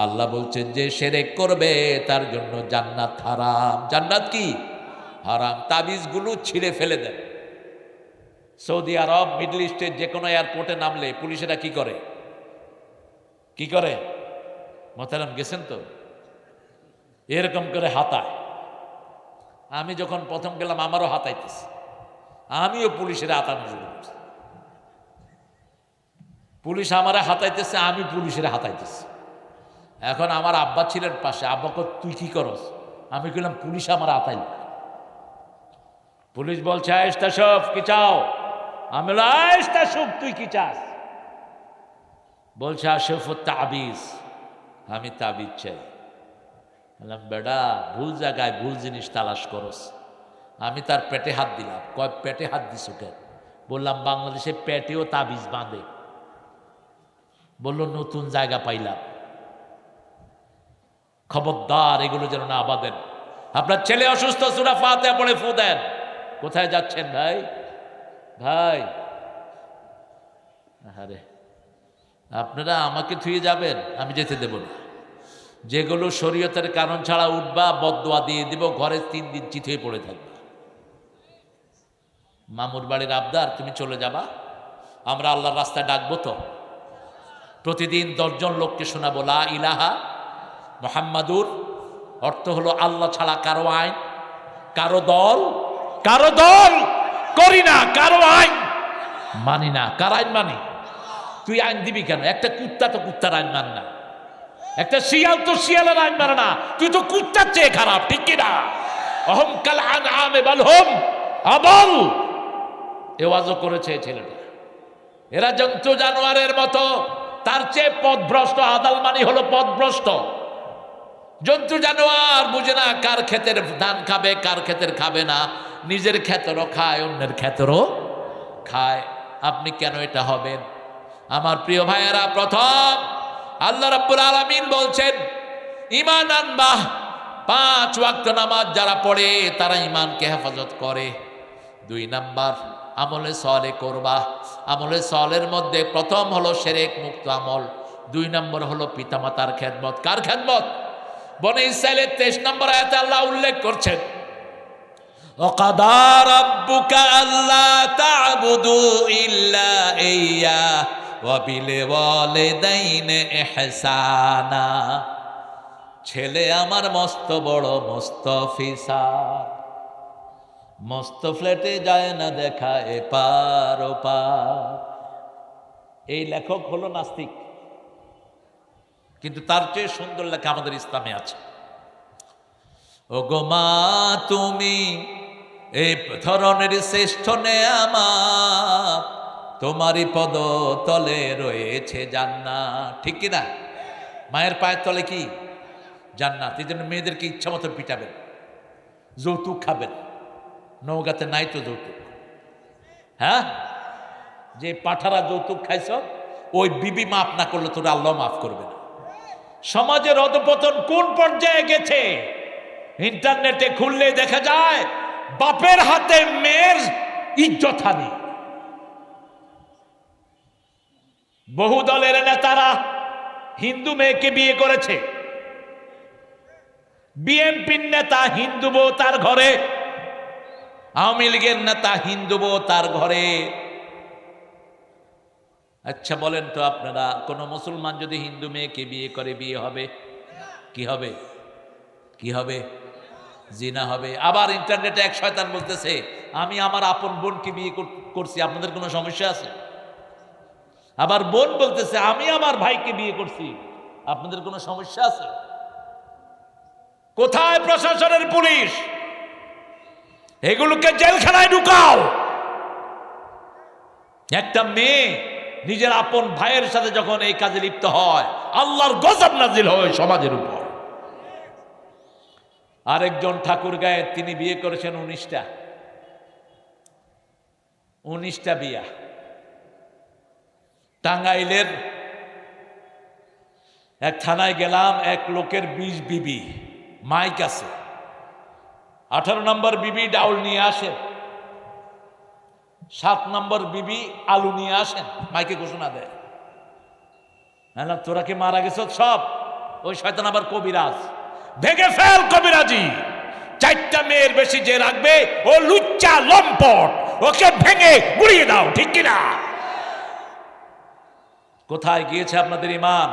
আল্লাহ বলছেন যে শিরক করবে তার জন্য জান্নাত হারাম। জান্নাত কি? হারাম। তাবিজগুলো ছিঁড়ে ফেলে দেন। সৌদি আরব, মিডল ইস্টের যে কোনো এয়ারপোর্টে নামলে পুলিশেরা কি করে? কি করে? মোহতারাম গেছেন তো? এরকম করে হাতায়। আমি যখন প্রথম গেলাম আমারও হাতাইতেছে, আমিও পুলিশের হাতানো শুরু করছি। পুলিশ আমারে হাতাইতেছে, আমি পুলিশের হাতাইতেছি। এখন আমার আব্বা ছিলেন পাশে, আব্বাকে তুই কি করস? আমি বললাম পুলিশ আমার হাতাইল। পুলিশ বলছে আয়েশতাসফ কি চাও? আমি বললাম আয়েশতাসফ তুই কি চাস? বলছে আশফ তাবিজ। আমি তাবিজ চাই। বললাম বেটা ভুল জায়গায় ভুল জিনিস তালাশ করস। আমি তার পেটে হাত দিলাম। কয় পেটে হাত দিস কেন? বললাম বাংলাদেশে পেটেও তাবিজ বাঁধে। বলল নতুন জায়গা পাইলাম। খবরদার এগুলো যেন না বাঁধেন। আপনার ছেলে অসুস্থ, সূরা ফাতিহা পড়ে ফু দেন। কোথায় যাচ্ছেন ভাই? ভাই আরে আপনারা আমাকে থুয়ে যাবেন, আমি যেতে দেব না। যেগুলো শরীয়তের কারণ ছাড়া উঠবা, বদদোয়া দিয়ে দিব, ঘরে 3 দিন চিত হয়ে পড়ে থাকবে। মামুর বাড়ির আবদার, তুমি চলে যাবা, আমরা আল্লাহর রাস্তায় ডাকবো তো। প্রতিদিন 10 জন লোককে শোনাবো লা ইলাহা মুহাম্মাদুর। অর্থ হলো আল্লাহ ছাড়া কারো আইন, কারো দল করি না, কারো আইন মানি না। কার আইন মানি? তুই আইন দিবি কেন? একটা কুত্তা তো কুত্তার আইন মানে না, একটা শিয়াল তো শিয়ালের আইন মানে না। তুই তো কুত্তার চেয়ে খারাপ, ঠিক কিনা? অহম কাল আনআমে বাল হুম আদল। এ ওয়াজও করেছে ছেলেটা। এরা জন্তু জানোয়ারের মতো, তার চেয়ে পথভ্রষ্ট। আদাল মানি হলো পথভ্রষ্ট। জন্তু জানোয়ার বুঝে না কার ক্ষেতের ধান খাবে, কার ক্ষেতের খাবে না। নিজের ক্ষেতেরও খায়, অন্যের ক্ষেতেরও খায়। আপনি কেন এটা হবেন? আমার প্রিয় ভাইয়েরা, প্রথম আল্লাহ রাব্বুল আলামিন বলছেন ঈমান আনবা। 5 ওয়াক্ত নামাজ যারা পড়ে তারা ঈমানকে হেফাজত করে। 2 নাম্বার আমলে সলে করবা। আমলে সলের মধ্যে প্রথম হলো শিরক মুক্ত আমল। 2 নম্বর হলো পিতামাতার খেদমত। কার খেদমত? বনি ইসরাঈলের 23 নম্বর আয়াতে আল্লাহ উল্লেখ করছেন ওয়াকাদা রাব্বুকা আল্লা তা'বুদু ইল্লা ইয়্যা ওয়া বিল ওয়ালিদাইনি ইহসানা। ছেলে আমার মস্ত বড় মস্ত অফিসার, মস্ত ফ্ল্যাটে যায় না দেখা এপার ওপার। এই লেখক হলো নাস্তিক, কিন্তু তার চেয়ে সুন্দর লেখা আমাদের ইসলামে আছে। ও গো মা তুমি এই ধরনের শ্রেষ্ঠ নেয়ামত তোমারই পদ তলে রয়েছে জান্নাত, ঠিক কি না? মায়ের পায়ের তলে কি জান্নাত। এই জন্য মেয়েদেরকে ইচ্ছা মতো পিটাবেন, যৌতুক খাবেন। নৌকাতে নাই তো যৌতুক, হ্যাঁ? যে পাঠারা যৌতুক খাইছ, ওই বিবি মাফ না করলে তোর আল্লাহ মাফ করবে না। সমাজের অধপতন কোন পর্যায়ে গেছে ইন্টারনেটে খুললে দেখা যায়। বাপের হাতে মেয়ের ইজ্জত হানি। বহু দলের নেতারা হিন্দু মেয়েকে বিয়ে করেছে। বিএনপির নেতা হিন্দু বউ তার ঘরে, আওয়ামী লীগের নেতা হিন্দু বউ তার ঘরে। আচ্ছা বলেন তো আপনারা, কোন মুসলমান যদি হিন্দু মেয়েকে বিয়ে করে, বিয়ে হবে কি হবে? কি হবে? জিনা হবে। আবার ইন্টারনেটে এক শয়তান বলতেছে আমি আমার আপন বোনকে বিয়ে করছি, আপনাদের কোনো সমস্যা আছে? আবার বোন বলতেছে আমি আমার ভাইকে বিয়ে করছি, আপনাদের কোনো সমস্যা আছে? কোথায় প্রশাসনের পুলিশ? এগুলোকে জেলখানায় ঢুকাও। একটা মেয়ে নিজের আপন ভাইয়ের সাথে যখন এই কাজে লিপ্ত হয়, আল্লাহর গজব নাজিল হয় সমাজের উপর। আরেকজন ঠাকুর গায়ে তিনি বিয়ে করেছেন 19টা বিয়া। টাঙ্গাইলের এক থানায় গেলাম, এক লোকের 20 বিবি, মাইক আছে, 18 নম্বর বিবি ডাউল নিয়ে আসেন, 7 নম্বর বিবি আলু নিয়ে আসেন, মাইকে ঘোষণা দেয়। তোরা কি মারা গেছ সব? ওই শয়তান আবার কবিরাজ, ভেঙে ফেল কবিরাজি। 4টা মেয়ের বেশি যে রাখবে ও লুচ্চা লম্পট, ওকে ভেঙে গুড়িয়ে দাও, ঠিক কিনা? কোথায় গিয়েছে আপনাদের ঈমান?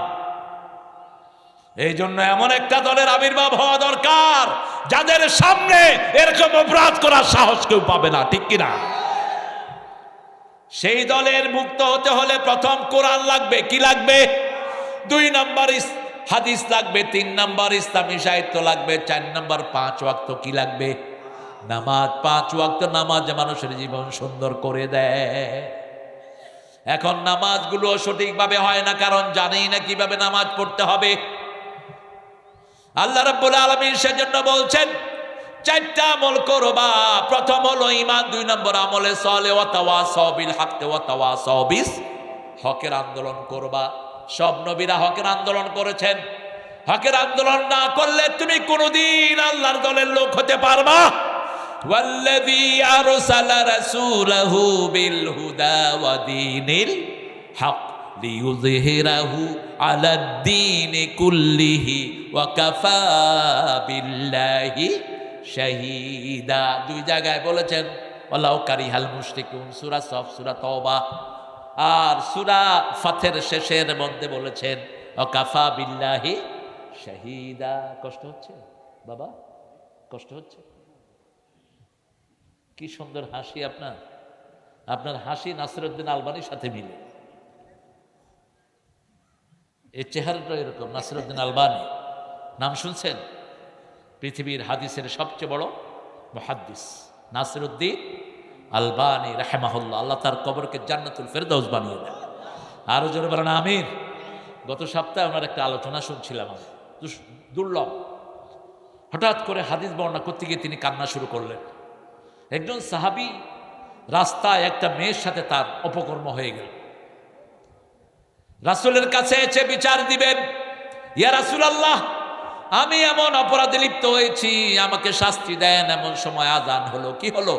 এই জন্য এমন একটা দলের আবির্ভাব হওয়া দরকার যাদের সামনে এরকম অপরাধ করার সাহস কেউ পাবে না, ঠিক কিনা? সেই দলের মুক্ত হতে হলে প্রথম কোরআন লাগবে। কি লাগবে? 2 নম্বর হাদিস লাগবে, 3 নম্বর ইসলামী সাহিত্য লাগবে, 4 নম্বর 5 ওয়াক্ত কি লাগবে? নামাজ। 5 ওয়াক্ত নামাজ মানুষের জীবন সুন্দর করে দেয়। এখন নামাজগুলো সঠিকভাবে হয় না, কারণ জানেই না কিভাবে নামাজ পড়তে হবে। আল্লাহ রাব্বুল আলামিন সেজন্য বলছেন 4টা আমল করবা। প্রথম হলো ঈমান, 2 নম্বর আমলে সালেহ, ওয়া তাওয়াসাউ বিল হক ওয়া তাওয়াসাউ বিস, হকের আন্দোলন করবা। সব নবীরা হকের আন্দোলন করেছেন। হকের আন্দোলন না করলে তুমি কোনোদিন আল্লাহর দলের লোক হতে পারবা। ওয়াল্লাযী আরসালা রাসূলাহু বিল হুদা ওয়া দীনিল হক লিইয়ুযহিরাহু আলাদ-দীনি কুল্লিহি ওয়া কাফা বিল্লাহি শাহীদা। 2 জায়গায় বলেছেন ওয়ালাউ কারিহাল মুশরিকুন, সূরা সফ, সূরা তওবা। আর সূরা ফাতের শেষের মধ্যে বলেছেন ওয়া কাফা বিল্লাহি শাহীদা। কষ্ট হচ্ছে বাবা? কষ্ট হচ্ছে? কি সুন্দর হাসি আপনার! আপনার হাসি নাসিরউদ্দিন আলবানীর সাথে মিলে। এই চেহারাটা এরকম। নাসিরউদ্দিন আলবানী নাম শুনছেন? পৃথিবীর হাদিসের সবচেয়ে বড় মুহাদ্দিস নাসিরউদ্দিন আলবানী রাহিমাহুল্লাহ। আল্লাহ তার কবরকে জান্নাতুল ফেরদাউস বানিয়ে দেন। আরো জোরে বলেন আমিন। গত সপ্তাহে ওনার একটা আলোচনা শুনছিলাম আমি, দুর্লভ। হঠাৎ করে হাদিস বর্ণনা করতে গিয়ে তিনি কান্না শুরু করলেন। একজন সাহাবী রাস্তায় একটা মেয়ের সাথে তার অপকর্ম হয়ে গেল। রাসূলের কাছে এসে বিচার দিবেন, ইয়া রাসূলুল্লাহ, আমি এমন অপরাধে লিপ্ত হয়েছি, আমাকে শাস্তি দেন। এমন সময় আজান হলো। কি হলো?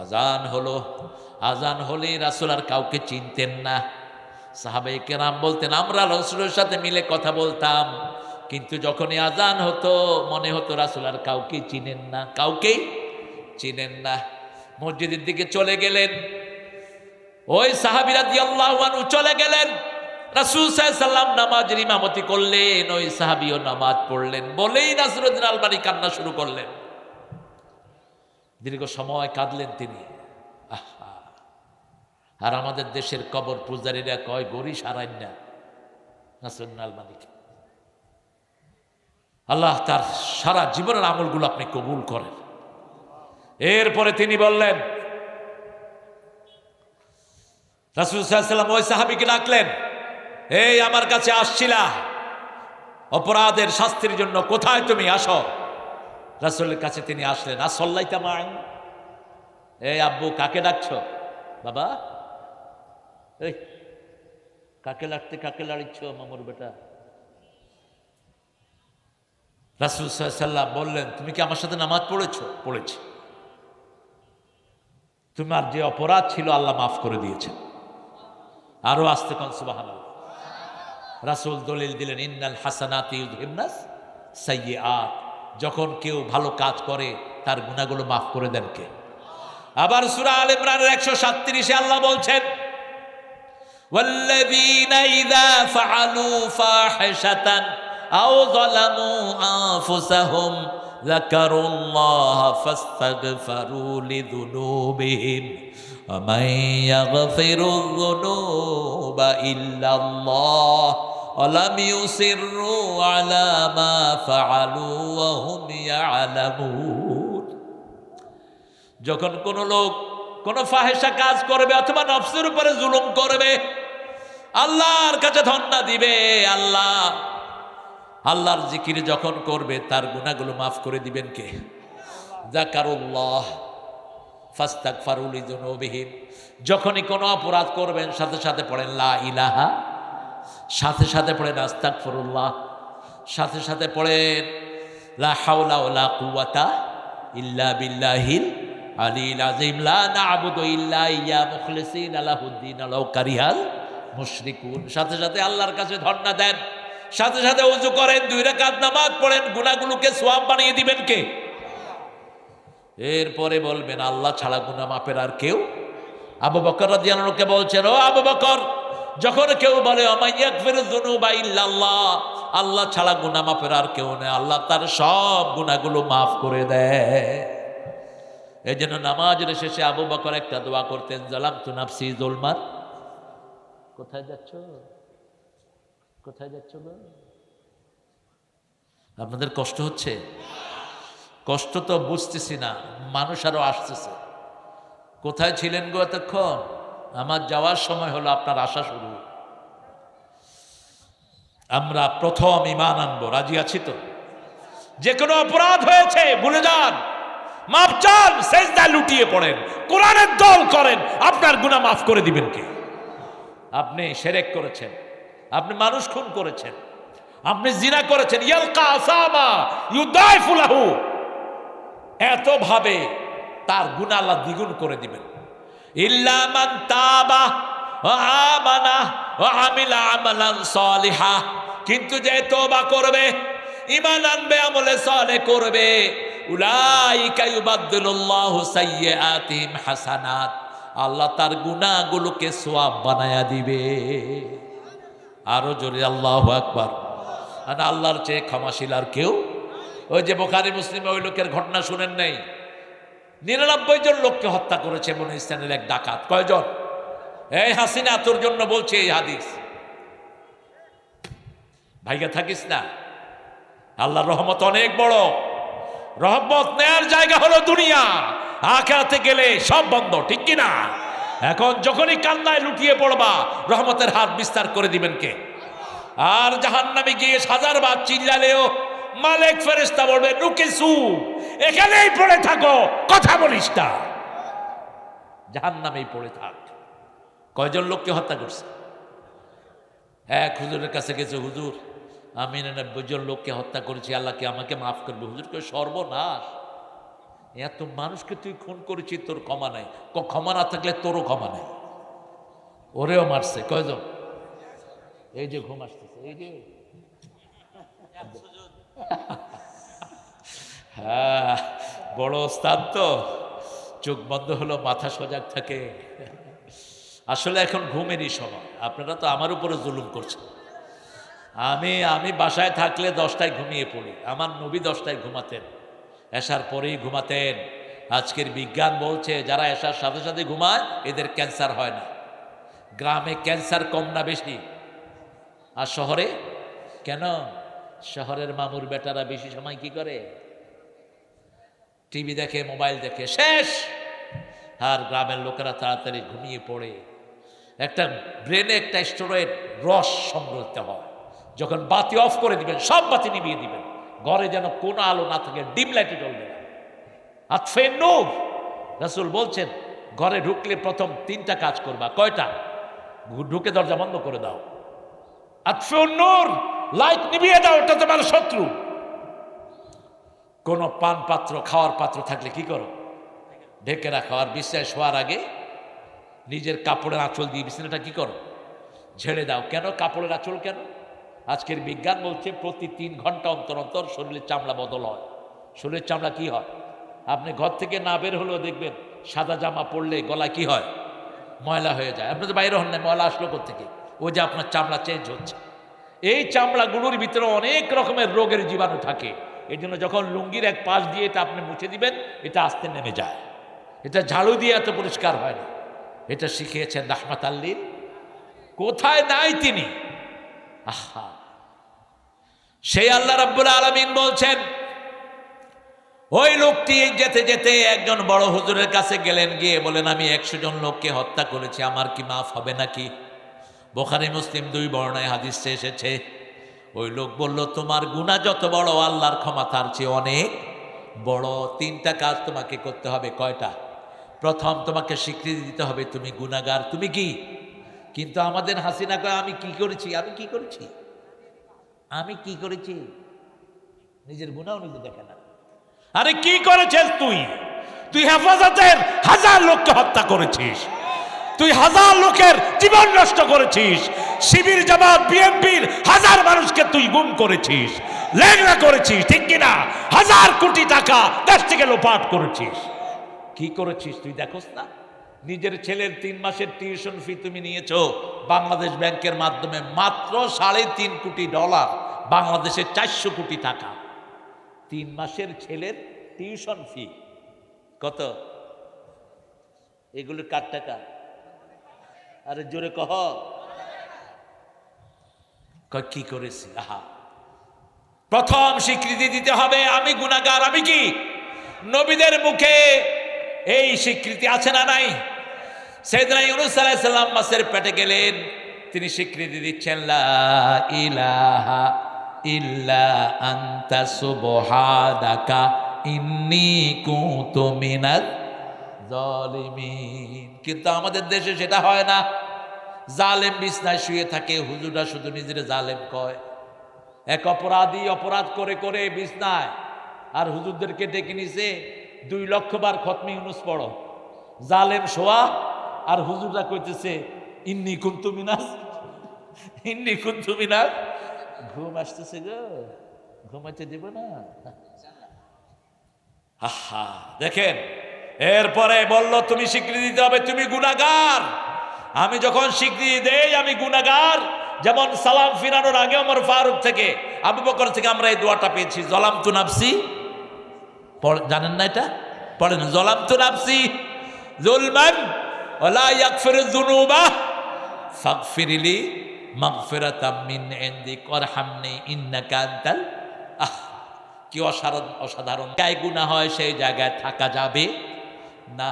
আজান হলো। আজান হলে রাসূল আর কাউকে চিনতেন না। সাহাবায়ে কেরাম বলতেন আমরা রাসূলের সাথে মিলে কথা বলতাম, কিন্তু যখনই আজান হতো মনে হতো রাসূল আর কাউকে চিনেন না, কাউকেই চিনেন না। মসজিদের দিকে চলে গেলেন। ওই সাহাবী রাদিয়াল্লাহু আনহু চলে গেলেন, রাসূল সাল্লাল্লাহু আলাইহি ওয়াসাল্লাম নামাজের ইমামতি করলেন, ওই সাহাবীও নামাজ পড়লেন। বলেই নাসিরউদ্দিন আলবানী কান্না শুরু করলেন। দীর্ঘ সময় কাঁদলেন তিনি। আহা! আর আমাদের দেশের কবর পূজারীরা কয় গড়ি সারাইন না নাসিরউদ্দিন আলবানীকে। আল্লাহ তার সারা জীবনের আমলগুলো আপনি কবুল করেন। এরপরে তিনি বললেন রাসূল সাল্লাল্লাহু আলাইহি ওয়াসাল্লাম ওই সাহাবীকে ডাকলেন, এই আমার কাছে আসছিলা অপরাধের শাস্তির জন্য, কোথায় তুমি, আসো। রাসূলের কাছে তিনি আসলেন। আসল্লাইতা মাই, এই আব্বু কাকে ডাকছো? বাবা, এই কাকে কাকে লাড়িচ্ছ মামুর বেটা? রাসূল সাল্লাল্লাহু আলাইহি ওয়াসাল্লাম বললেন, তুমি কি আমার সাথে নামাজ পড়েছো? পড়েছি। তোমার যে অপরাধ ছিল আল্লাহ মাফ করে দিয়েছে। আরো আসতে কোন সুবহানাল্লাহ। রাসূল দলিল দিলেন, ইন্নাল হাসানাতি ইউযহিবনাস সাইয়্যাত, যখন কেউ ভালো কাজ করে তার গুনাহগুলো মাফ করে দেন কে? আবার সূরা আলে ইমরানের 137 এ আল্লাহ বলছেন, ওয়াল্লাযীনা ইযা ফাআলু ফাহিশাতান আও যালামু আনফুসাহুম যাকারুল্লাহ ফাস্তাগফিরু লিযুনুবিহিম ওয়া মান ইয়াগফিরুয যুনুবা ইল্লাল্লাহ ওয়া লাম ইউসিররু আলা মা ফাআলু ওয়া হুম ইয়ালামুন। যখন কোনো লোক কোনো ফাহেসা কাজ করবে অথবা নফসের উপরে জুলুম করবে, আল্লাহর কাছে ধন্না দিবে, আল্লাহর জিকির যখন করবে তার গুনাহগুলো মাফ করে দিবেন কে? যাকারুল্লাহ ফাস্তাগফিরু লিযুনুবিহিম, যখনই কোনো অপরাধ করবেন সাথে সাথে পড়েন লা ইলাহা, সাথে সাথে পড়েন আস্তাগফিরুল্লাহ, সাথে সাথে পড়েন লা হাওলা ওয়ালা কুওয়াতা ইল্লা বিল্লাহিল আলিল আযীম, লা না'বুদু ইল্লা ইয়্যা মুখলিসিনা লাহুদ্দিন ওয়ালাউ কারিহাল মুশরিকুন। সাথে সাথে আল্লাহর কাছে ধন্না দেন, সাথে সাথে ওযু করেন, 2 রাকাত নামাজ পড়েন, গুনাহগুলোকে সওয়াব বানিয়ে দিবেন কে? এরপরে বলবেন আল্লাহ ছাড়া গুনাহ মাফের আর কেউ। আবু বকর রাদিয়াল্লাহু আনহুকে বলছেন, ও আবু বকর, যখন কেউ বলে ওয়া ইয়াগফিরুয যুনুবা ইল্লাল্লাহ, আল্লাহ ছাড়া গুনাহ মাফের আর কেউ নেই, আল্লাহ তার সব গুনাহগুলো মাফ করে দেয়। এই জন্য নামাজের শেষে আবু বকর একটা দোয়া করতেন, যালামতু নাফসি যুলমান। কোথায় যাচ্ছ, কোথায় যাচ্ছ গো? আপনাদের কষ্ট হচ্ছে? কষ্ট তো বুঝতেছি না, মানুষ আরো আসতেছে। কোথায় ছিলেন গো এতক্ষণ? আমার যাওয়ার সময় হলো, আপনার আসা শুরু। আমরা প্রথম ঈমান আনবো, রাজি আছি তো? যে কোনো অপরাধ হয়েছে ভুলে যান, মাফ চান, সেজদায় লুটিয়ে পড়েন, কোরআনের দল করেন, আপনার গুনাহ মাফ করে দিবেন কে? আপনি শিরক করেছেন, আপনি মানুষ খুন করেছেন, আপনি জিনা করেছেন, ইয়ালকা আসামা ইউদাইফু লাহু, এত ভাবে তার গুনাহ আল্লাহ দ্বিগুণ করে দিবেন। ইল্লা মান তাবা ওয়া আমানা ওয়া আমিলা আমালান সালিহা, কিন্তু যে তওবা করবে, ঈমান আনবে, আমলে সালেহ করবে, উলাইকা ইউবাদদিলুল্লাহু সাইয়্যাতিহিম হাসানাত, আল্লাহ তার গুনাহগুলোকে সওয়াব বানায়া দিবে। আরো জোরে আল্লাহু আকবার। আর আল্লাহর চেয়ে ক্ষমাশীল আর কেউ? ওই যে বুখারী মুসলিমে ওই লোকের ঘটনা শুনেন নাই? 99 জন লোককে হত্যা করেছে বনি ইসরাইলের এক ডাকাত। কয়জন? এই হাসিনা, তোর জন্য বলছে এই হাদিস, ভাইগা থাকিস না। আল্লাহর রহমত অনেক বড়, রহমত নেয়ার জায়গা হলো দুনিয়া, আখিরাতে গেলে সব বন্ধ, ঠিক কি না? এখন যখনই কান্নায় লুটিয়ে পড়বা, রহমতের হাত বিস্তার করে দিবেন কে? আর জাহান্নামে গিয়ে 1000 বার চিল্লালেও মালিক ফেরেশতা বলবে নুকিসু, এখানেই পড়ে থাকো, কথা বলিস না, জাহান্নামেই পড়ে থাক। কয়জন লোককে হত্যা করছে? এক হুজুরের কাছে গেছে, হুজুর আমি 99 জন লোককে হত্যা করেছি, আল্লাহকে আমাকে মাফ করবে। হুজুরকে সর্বনাশ, এত মানুষকে তুই খুন করেছিস, তোর ক্ষমা নাই। ক্ষমা না থাকলে তোরও ক্ষমা নাই। ওরেও মারছে। কয়জন? এই যে ঘুম আসতেছে, এই যে হ্যাঁ, বড় ওস্তাদ তো, চোখ বন্ধ হলো, মাথা সজাগ থাকে। আসলে এখন ঘুমেরই সময়। আপনারা তো আমার উপরে জুলুম করছেন। আমি বাসায় থাকলে 10টায় ঘুমিয়ে পড়ি। আমার নবী 10টায় ঘুমাতেন, এশার পরেই ঘুমাতেন। আজকের বিজ্ঞান বলছে যারা এশার সাথে সাথে ঘুমায় এদের ক্যান্সার হয় না। গ্রামে ক্যান্সার কম না বেশি? আর শহরে কেন? শহরের মামুর বেটারা বেশি সময় কি করে? টিভি দেখে, মোবাইল দেখে, শেষ। আর গ্রামের লোকেরা তাড়াতাড়ি ঘুমিয়ে পড়ে। একটা ব্রেনে একটা স্টেরয়েড রস সংগ্রহিত হয়। যখন বাতি অফ করে দিবেন, সব বাতি নিভিয়ে দিবেন, ঘরে যেন কোনো আলো না থাকে, ডিম লাইটে জ্বলবে না। আতফে নূর, রাসূল বলছেন ঘরে ঢুকলে প্রথম 3টা কাজ করবা। কয়টা? ঢুকে দরজা বন্ধ করে দাও। আতফে নূর, লাইট নিভিয়ে দাও, এটা তোমার শত্রু। কোন পান পাত্র, খাওয়ার পাত্র থাকলে কি করো? ঢেকে রাখো। আর বিছানায় শোয়ার আগে নিজের কাপড়ের আঁচল দিয়ে বিছানাটা কি করো? ঝেড়ে দাও। কেন কাপড়ের আঁচল কেন? আজকের বিজ্ঞান বলছে প্রতি 3 ঘন্টা অন্তর অন্তর শরীরের চামড়া বদল হয়। শরীরের চামড়া কি হয়? আপনি ঘর থেকে না বের হলেও দেখবেন সাদা জামা পরলে গলা কি হয়? ময়লা হয়ে যায়। আপনি তো বাইরে হন না, ময়লা আসলো কোত্থেকে? ওই যে আপনার চামড়া চেঞ্জ হচ্ছে। এই চামড়াগুলোর ভিতরে অনেক রকমের রোগের জীবাণু থাকে। এই জন্য যখন লুঙ্গির এক পাশ দিয়ে এটা আপনি মুছে দিবেন, এটা আস্তে নেমে যায়। এটা ঝাড়ু দিয়ে এত পরিষ্কার হয় না। এটা শিখিয়েছেন রাহমাত আল্লিল। কোথায় নাই তিনি? আহা, সেই আল্লাহ রাব্বুল আলামিন বলছেন, ওই লোকটি যেতে যেতে একজন বড় হুজুরের কাছে গেলেন, গিয়ে বলেন, আমি 100 জন লোককে হত্যা করেছি, আমার কি মাফ হবে নাকি? বুখারী মুসলিম 2 বর্ণায় হাদিসে এসেছে। ওই লোক বলল, তোমার গুনাহ যত বড়, আল্লাহর ক্ষমা তার চেয়ে অনেক বড়। 3টা কাজ তোমাকে করতে হবে। কয়টা? প্রথম, তোমাকে স্বীকৃতি দিতে হবে তুমি গুনাহগার। তুমি কি? কিন্তু আমাদের হাসিনা কয়, আমি কি করেছি? আমি কি করেছি? আমি কি করেছি? নিজের গুনাহ নিজে দেখে না। আরে কি করেছিস তুই? তুই হেফাজতের 1000 লোককে হত্যা করেছিস, তুই 1000 লোকের জীবন নষ্ট করেছিস, শিবির জামাত বিএনপির 1000 মানুষকে তুই গুম করেছিস, লেগড়া করেছিস, ঠিক কিনা? 1000 কোটি টাকা দেশ থেকে লোপাট করেছিস। কি করেছিস তুই দেখোস না? নিজের ছেলের 3 মাসের টিউশন ফি তুমি নিয়েছো বাংলাদেশ ব্যাংকের মাধ্যমে, মাত্র $3.5 কোটি, বাংলাদেশের 400 কোটি টাকা। 3 মাসের ছেলের টিউশন ফি কত? এগুলো কার টাকা? আরে জোরে কহ। কি করেছি? আহা, প্রথম স্বীকৃতি দিতে হবে আমি গুনাহগার। আমি কি? নবীদের মুখে এই স্বীকৃতি আছে না নাই? সাইয়েদনা ইউনূস আলাইহিস সালাম মাছের পেটে গেলেন, তিনি স্বীকৃতি দিচ্ছেন, লা ইলাহা ইল্লা আনতা সুবহানাকা ইন্নী কুনতু মিনাজ জালিমিন। কিন্তু আমাদের দেশে সেটা হয় না। জালেম বিছনায় শুয়ে থাকে, হুজুররা শুধু নিজের জালেম কয়। এক অপরাধী অপরাধ করে করে বিছনায়, আর হুজুরদেরকে ডেকে নিছে 2 লক্ষ বার খতমে ইউনূস পড়ো। জালেম শোয়া, আর হুজুররা কইতেছে ইন্নী কুনতু মিনাজ, ইন্নী কুনতু মিনাজ। ঘুম আসতেছে গো, ঘুমাইতে দেব না। আহা, দেখেন, এরপরে বলল তুমি স্বীকৃতি দিতে হবে তুমি গুনাহগার। আমি যখন স্বীকৃতি দেই আমি গুনাহগার, যেমন সালাম ফিরানোর আগে ওমর ফারুক থেকে, আবু বকর থেকে আমরা এই দোয়াটা পেয়েছি, যালামতু নাফসি। জানেন না এটা? পড়েন, যালামতু নাফসি যুলমান ওয়ালা ইয়াগফিরুয যুনুবা ফাগফিরলি মাগফিরাতাম মিন ইনদিক ওয়ারহামনি ইন্নাকা আনতাল। কি অসাধারণ! জায়গায় গুনাহ হয় সেই জায়গায় থাকা যাবে না।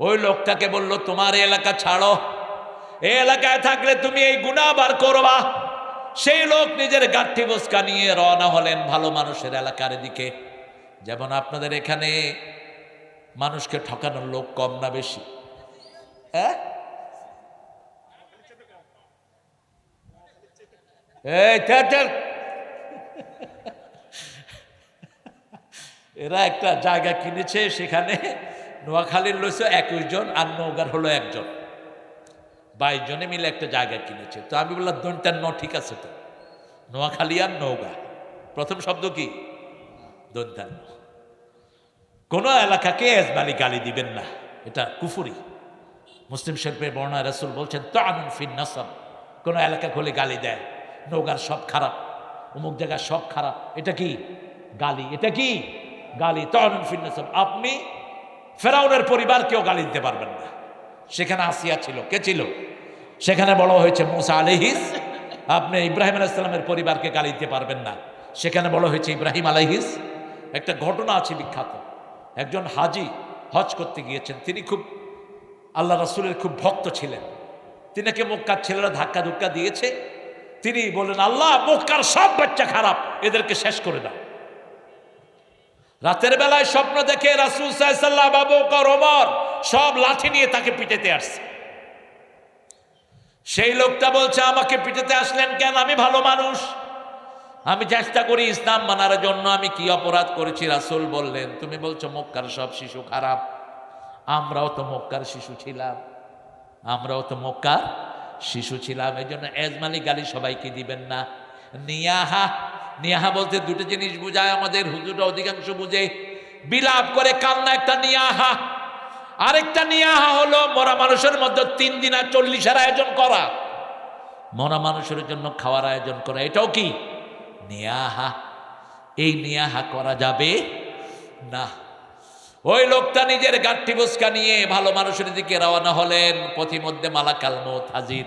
ওই লোকটাকে বলল, তোমার এলাকা ছাড়ো, এই এলাকায় থাকলে তুমি এই গুনাহ আবার করবা। সেই লোক নিজের গাঠি বস্কা নিয়ে রওনা হলেন ভালো মানুষের এলাকার দিকে। যেমন আপনাদের এখানে মানুষকে ঠকানোর লোক কম না বেশি? হ্যাঁ, এরা একটা জায়গা কিনেছে, সেখানে নোয়াখালীর লইছে 21 জন, আর নওগাঁর হলো 1 জন, 22 জনে মিলে একটা জায়গা কিনেছে। তো আমি বললাম দন্তার ন, ঠিক আছে, তো নোয়াখালী আর নওগাঁ প্রথম শব্দ কি? দন্তার ন। কোন এলাকাকে এজমালি গালি দিবেন না, এটা কুফরি। মুসলিম শরীফের বর্ণনায় রাসূল বলছেন, তা'নুন ফিন নাসাব। কোন এলাকা খুলে গালি দেয়, নওগাঁর সব খারাপ, অমুক জায়গায় সব খারাপ, এটা কি? গালি। এটা কি? গালি। তা'নুন ফিন নাসাব। আপনি ফেরাউনের পরিবারকেও গালি দিতে পারবেন না। সেখানে আসিয়া ছিল, কে ছিল? সেখানে বলা হয়েছে মুসা আলাইহিস। আপনি ইব্রাহিম আলাইহিস সালামের পরিবারকে গালি দিতে পারবেন না। সেখানে বলা হয়েছে ইব্রাহিম আলাইহিস। একটা ঘটনা আছে বিখ্যাত। একজন হাজি হজ করতে গিয়েছেন, তিনি খুব আল্লাহ রাসূলের খুব ভক্ত ছিলেন। তিনাকে মক্কার ছেলেরা ধাক্কা ধুক্কা দিয়েছে। তিনি বললেন, আল্লাহ, মক্কার সব বাচ্চা খারাপ, এদেরকে শেষ করে দাও। রাতের বেলায় স্বপ্ন দেখে রাসূল সাল্লাল্লাহু আলাইহি ওয়াসাল্লাম, আবু বকর, ওমর সব লাঠি নিয়ে তাকে পিটাতে আসছে। সেই লোকটা বলছে, আমাকে পিটাতে আসলেন কেন? আমি ভালো মানুষ, আমি চেষ্টা করি ইসলাম মানার জন্য, আমি কি অপরাধ করেছি? রাসূল বললেন, তুমি বলছো মক্কার সব শিশু খারাপ, আমরাও তো মক্কার শিশু ছিলাম, আমরাও তো মক্কার শিশু ছিলাম, এই জন্য এজমালি গালি সবাইকে দিবেন না। নিয়াহা, নিয়াহা বলতে দুটো জিনিস বোঝায়, আমাদের হুজুররা অধিকাংশ বুঝে। বিলাপ করে কান্না একটা নিয়াহা, আরেকটা নিয়াহা হলো মরা মানুষের মধ্যে 3 দিন আর 40-এর আয়োজন করা, মরা মানুষের জন্য খাওয়ার আয়োজন করা, এটাও কি নিয়াহা? এই নিয়াহা করা যাবে না। ওই লোকটা নিজের গাঠি বুসকা নিয়ে ভালো মানুষের দিকে রওনা হলেন। পথিমধ্যে মালাকাল মউত হাজির।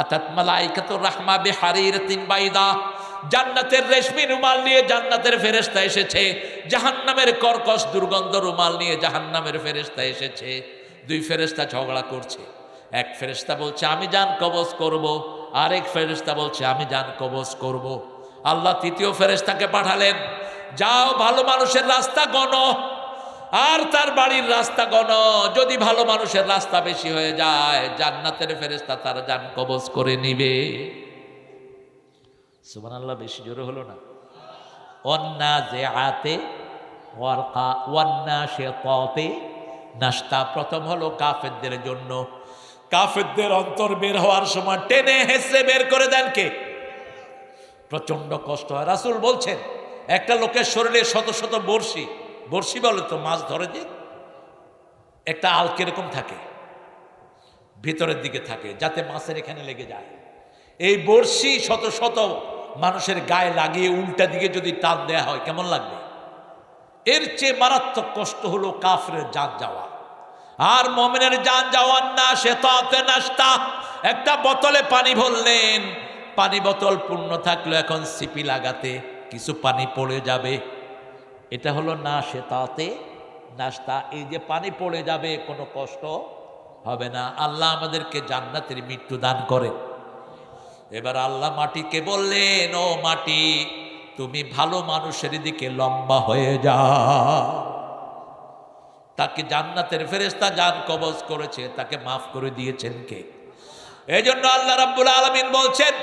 আতাত মালাইকাতুর রাহমা বিহারিরাতিন বাইদা, জান্নাতের রেশমি রুমাল নিয়ে জান্নাতের ফেরেশতা এসেছে, জাহান্নামের কর্কশ দুর্গন্ধ রুমাল নিয়ে জাহান্নামের ফেরেশতা এসেছে। 2 ফেরেশতা ঝগড়া করছে। এক ফেরেশতা বলছে, আমি জান কবজ করব, আরেক ফেরেশতা বলছে, আমি জান কবজ করব। আল্লাহ 3য় ফেরেশতাকে পাঠালেন, যাও ভালো মানুষের রাস্তা গণো আর তার বাড়ির রাস্তা গণো, যদি ভালো মানুষের রাস্তা বেশি হয়ে যায় জান্নাতের ফেরেশতা তার জান কবজ করে নিবে। সুবহানাল্লাহ, বেশি জোরে হলো না? ওয়ান্নাজিআতে ওয়ারকা ওয়ান্নাশিতাতে নাশতা। প্রথম হলো কাফেরদের জন্য, কাফেরদের অন্তর বের হওয়ার সময় টেনে হেসে বের করে দেন কে? প্রচন্ড কষ্ট হয়। রাসূল বলছেন, একটা লোকের শরীরে শত শত বর্ষি, বর্ষি বলে তো মাছ ধরে যে একটা আলক এরকম থাকে, ভিতরের দিকে থাকে, যাতে মাছের এখানে লেগে যায়। এই বর্ষি শত শত মানুষের গায়ে লাগিয়ে উল্টা দিকে যদি টান দেয়া হয় কেমন লাগবে? এর চেয়ে মারাত্মক কষ্ট হলো কাফেরের জান যাওয়া। আর মুমিনের জান যাওয়ার না সে তাতে নাস্তা। একটা বোতলে পানি ভরলেন, পানি বোতল পূর্ণ থাকলো, এখন সিপি লাগাতে কিছু পানি পড়ে যাবে, এটা হলো না সে তাতে নাস্তা। এই যে পানি পড়ে যাবে, কোনো কষ্ট হবে না। আল্লাহ আমাদেরকে জান্নাতের মৃত্যু দান করে। এবার আল্লাহ মাটিকে বললেন, ও মাটি, তুমি ভালো মানুষের দিকে লম্বা হয়ে যাও। তাকে জান্নাতের ফেরেশতা জান কবজ করেছে, তাকে মাফ করে দিয়েছেন কে? এই জন্য আল্লাহ রাব্বুল আলামিন বলছেন,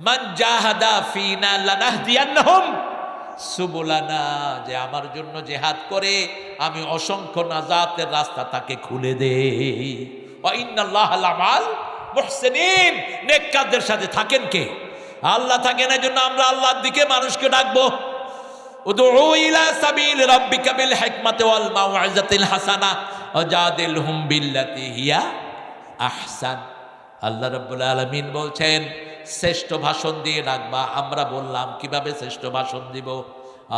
মান জাহাদা ফিনা লানাহদিয়ান্নাহুম সুবুলানা, যে আমার জন্য জিহাদ করে আমি অসংখ্য নাজাতের রাস্তা তাকে খুলে দেই। ওয়া ইন্নাল্লাহা লামাল মুহসিনিন, নেককারদের সাথে থাকেন কে? আল্লাহ থাকেন। এই জন্য আমরা আল্লাহর দিকে মানুষকে ডাকবো, উদউ ইলা সাবিল রাব্বিকা বিল হিকমাতি ওয়াল মাউইজাতিল হাসানা ওয়াজাদিলহুম বিল্লাতি হিয়া আহসান। আল্লাহ রাব্বুল আলামিন বলছেন, শ্রেষ্ঠ ভাষণ দিয়ে ডাকবা। আমরা বললাম কিভাবে শ্রেষ্ঠ ভাষণ দিব?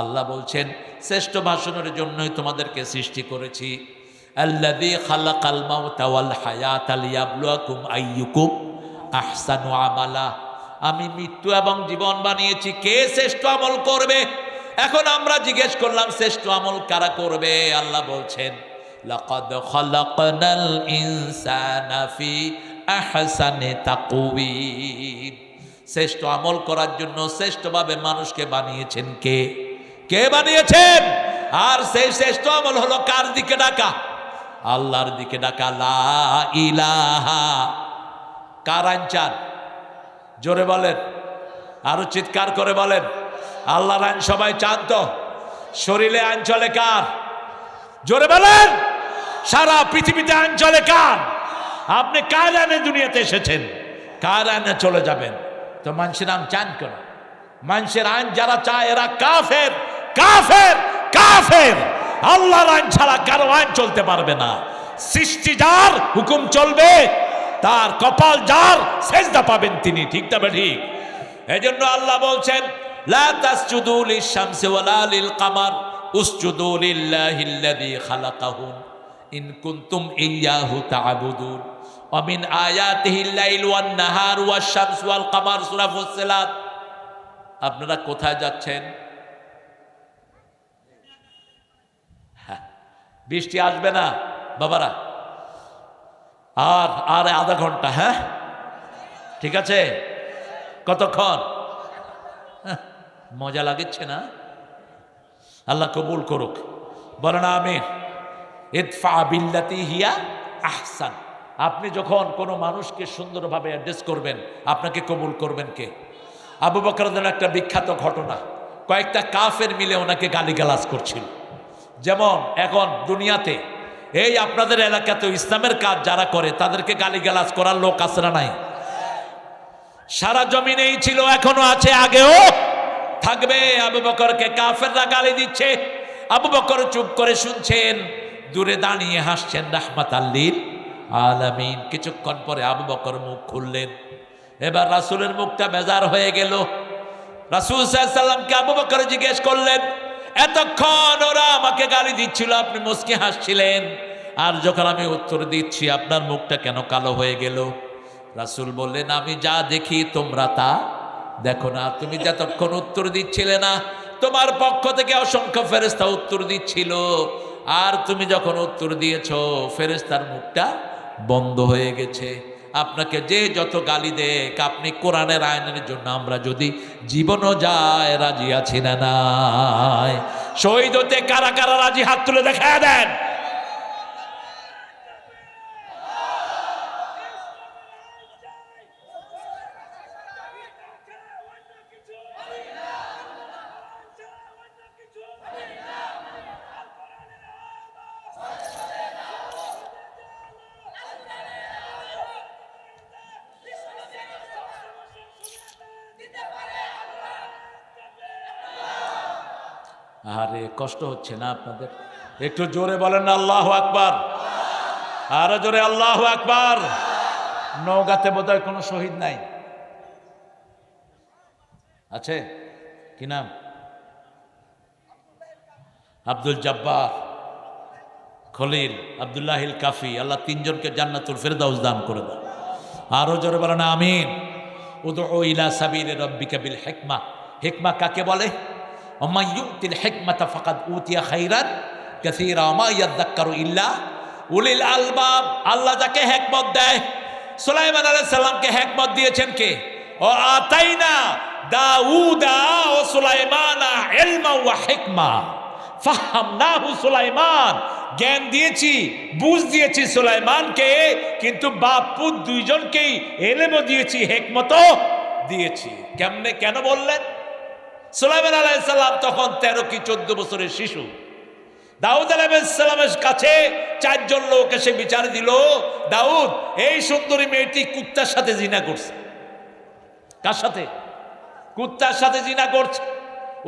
আল্লাহ বলছেন, শ্রেষ্ঠ ভাষণের জন্যই তোমাদেরকে সৃষ্টি করেছি। আল্লাযী খালাকাল মাউতা ওয়াল হায়াতা লিয়াবলুয়াকুম আইয়ুকুম আহসানু আমালা। আমি মৃত্যু এবং জীবন বানিয়েছি, কে শ্রেষ্ঠ আমল করবে। এখন আমরা জিজ্ঞেস করলাম, শ্রেষ্ঠ আমল কারা করবে? আল্লাহ বলছেন, লাকাদ খালাকনাল ইনসানা ফি আহসানি তাকওয়িম। শ্রেষ্ঠ আমল করার জন্য শ্রেষ্ঠভাবে মানুষকে বানিয়েছেন কে? কে বানিয়েছেন? আর সেই শ্রেষ্ঠ আমল হলো কার দিকে ডাকা? আল্লাহর দিকে ডাকা। লা ইলাহা, কার আইন চান? জোরে বলেন, আরো চিৎকার করে বলেন। আল্লাহর আইন সবাই চান তো? শরীরে আইন চলে কার? জোরে বলেন। সারা পৃথিবীতে আইন চলে কার? আপনি কার আইনে দুনিয়াতে এসেছেন, কার আইনে চলে যাবেন? তো মানুষের আইন চান কেন? মানুষের আইন যারা চায় এরা কাফের, কাফের, কাফের। আল্লাহর আইন ছাড়া কারো আইন চলতে পারবে না। সৃষ্টি যার হুকুম চলবে, তার কপাল যার, সেজদা পাবেন তিনি। ঠিক না ঠিক? এজন্য আল্লাহ বলছেন, লা তাসজুদু লিশ-শামসি ওয়ালা লিল-কামার উসজুদু লিল্লাহিল্লাযী খালাকাহুম ইন কুনতুম ইয়্যাহু তা'বুদুন ওয়া মিন আয়াতিহিল লাইল ওয়ান নাহার ওয়াশ-শামস ওয়াল কামার। সূরা ফুসসিলাত। আপনারা কোথায় যাচ্ছেন? বৃষ্টি আসবে না বাবারা, আর আর আধা ঘন্টা, হ্যাঁ ঠিক আছে। কতক্ষণ? মজা লাগছে না? আল্লাহ কবুল করুক, বলেন আমিন। ইদফা বিল্লাতি হিয়া আহসান। আপনি যখন কোনো মানুষকে সুন্দরভাবে অ্যাড্রেস করবেন, আপনাকে কবুল করবেন কে? আবু বকর রাদিয়াল্লাহু একটা বিখ্যাত ঘটনা, কয়েকটা কাফের মিলে ওনাকে গালিগালাজ করছিল। যেমন এখন দুনিয়াতে এই আপনাদের এলাকাতে ইসলামের কাজ যারা করে তাদেরকে গালিগালাজ করার লোক আছে না নাই? সারা জমিনেই ছিল, এখনো আছে, আগেও থাকবে। আবু বকরকে কাফেররা গালি দিচ্ছে, আবু বকর চুপ করে শুনছেন, দূরে দাঁড়িয়ে হাসছেন রাহমাতাল লিল আলামিন। কিছুক্ষণ পরে আবু বকর মুখ খুললেন, এবার রাসূলের মুখটা বেজার হয়ে গেল। রাসূল সাল্লাল্লাহু আলাইহি সাল্লামকে আবু বকর জিজ্ঞেস করলেন, এতক্ষণ ওরা আমাকে গালি দিচ্ছিল, আপনি মুচকি হাসছিলেন, আর যখন আমি উত্তর দিচ্ছি আপনার মুখটা কেন কালো হয়ে গেল? রাসূল বললেন, আমি যা দেখি তোমরা তা দেখো না। তুমি যতক্ষণ উত্তর দিচ্ছিলে না, তোমার পক্ষ থেকে অসংখ্য ফেরেশতা উত্তর দিচ্ছিল, আর তুমি যখন উত্তর দিয়েছো ফেরেশতার মুখটা বন্ধ হয়ে গেছে। আপনাকে যে যত গালি দেখ, আপনি কোরআনের আইনের জন্য আমরা যদি জীবনও যায় রাজি আছি না নাই? শহীদ হতে কারা কারা রাজি? হাত তুলে দেখায় দেন। আরে কষ্ট হচ্ছে না আপনাদের? একটু জোরে বলেন না আল্লাহু আকবার, আরো জোরে আল্লাহু আকবার। নওগাঁতে বোধহয় কোনো শহীদ নাই, আছে কি নাম? আব্দুল জব্বার, খলিল, আব্দুল্লাহিল কাফি। আল্লাহ তিনজনকে জান্নাতুল ফেরদাউস দান করে দেন। আরো জোরে বলেন আমিন। উদউ ইলা সাবিলি রাব্বিকা বিল হিকমা। হিকমা কাকে বলে? ওমা ইউতিল হিকমাতা ফাকাদ উতিয়া খাইরান কাসীরা ওমা ইয়াযাক্কারু ইল্লা উলিল আলবাব। আল্লাহ যাকে হিকমত দেয়, সুলাইমান আলাইহিস সালামকে হিকমত দিয়েছেন কে? ও আতাইনা দাউদা ও সুলাইমানা ইলমা ওয়া হিকমা ফাহামনাহু সুলাইমান। জ্ঞান দিয়েছি, বুঝ দিয়েছি সুলাইমানকে, কিন্তু বাপ পুত দুইজনকেই এলেমও দিয়েছি, হিকমতও দিয়েছি। কেমনে, কেন বললেন? সুলাইমান আলাইহিস সালাম তখন 13 কি 14 বছরের শিশু। দাউদ আলাইহিস সালামের কাছে 4 জন লোক এসে বিচার দিল, দাউদ এই সুন্দরী মেয়েটি কুত্তার সাথে জিনা করছে। কার সাথে? কুত্তার সাথে জিনা করছে।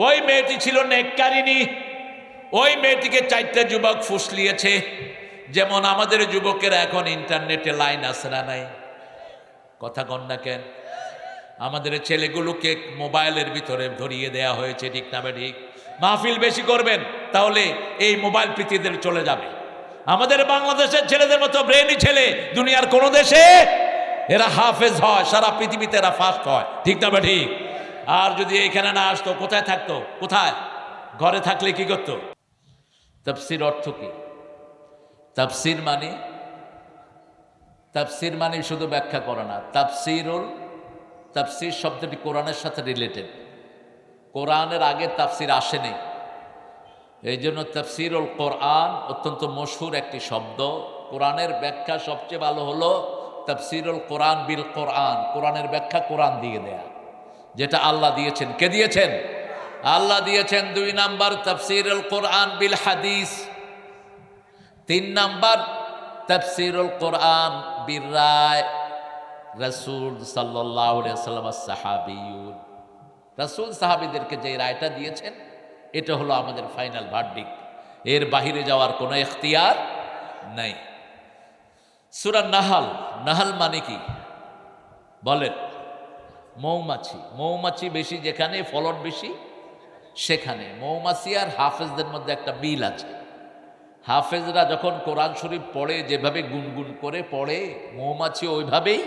ওই মেয়েটি ছিল নেককারিনী। ওই মেয়েটিকে 4টা যুবক ফুসলিয়েছে। যেমন আমাদের যুবকেরা এখন ইন্টারনেটে লাইন আছে না নাই? কথা কন না কেন? আমাদের ছেলেগুলোকে মোবাইলের ভিতরে ধরিয়ে দেয়া হয়েছে, ঠিক না ঠিক? মাহফিল বেশি করবেন তাহলে এই মোবাইল পৃথিবীতে চলে যাবে। আমাদের বাংলাদেশের ছেলেদের মতো ব্রেনই ছেলে দুনিয়ার কোন দেশে এরা হাফেজ হয়, সারা পৃথিবীতে এরা ফার্স্ট হয়, ঠিক না ঠিক? আর যদি এখানে না আসতো, কোথায় থাকতো? কোথায়? ঘরে থাকলে কি করতো? তাফসীর অর্থ কি? তাফসীর মানে শুধু ব্যাখ্যা করা না। তাফসীর শব্দটি কোরআনের সাথে রিলেটেড। কোরআনের আগে তাফসীর আসেনি, এই জন্য তাফসীরুল কোরআন অত্যন্ত মশহুর একটি শব্দ। কোরআনের ব্যাখ্যা সবচেয়ে ভালো হলো তাফসীরুল কোরআন বিল কোরআন। কোরআনের ব্যাখ্যা কোরআন দিয়ে দেয়া, যেটা আল্লাহ দিয়েছেন। কে দিয়েছেন? আল্লাহ দিয়েছেন। 2 নাম্বার তাফসীরুল কোরআন বিল হাদিস। 3 নাম্বার তাফসীরুল কোরআন বির রায়। রাসূল সাল্লাল্লাহু আলাইহি ওয়াসাল্লাম সাহাবীয়ুন, রাসূল সাহাবীদেরকে যে রায়টা দিয়েছেন এটা হলো আমাদের ফাইনাল ভার্ডিক্ট। এর বাহিরে যাওয়ার কোনো ইখতিয়ার নাই। সূরা নাহল। নাহল মানে কি বলেন? মৌমাছি। মৌমাছি বেশি যেখানে, ফলন বেশি সেখানে। মৌমাছি আর হাফেজদের মধ্যে একটা মিল আছে। হাফেজরা যখন কোরআন শরীফ পড়ে যেভাবে গুনগুন করে পড়ে, মৌমাছি ওইভাবেই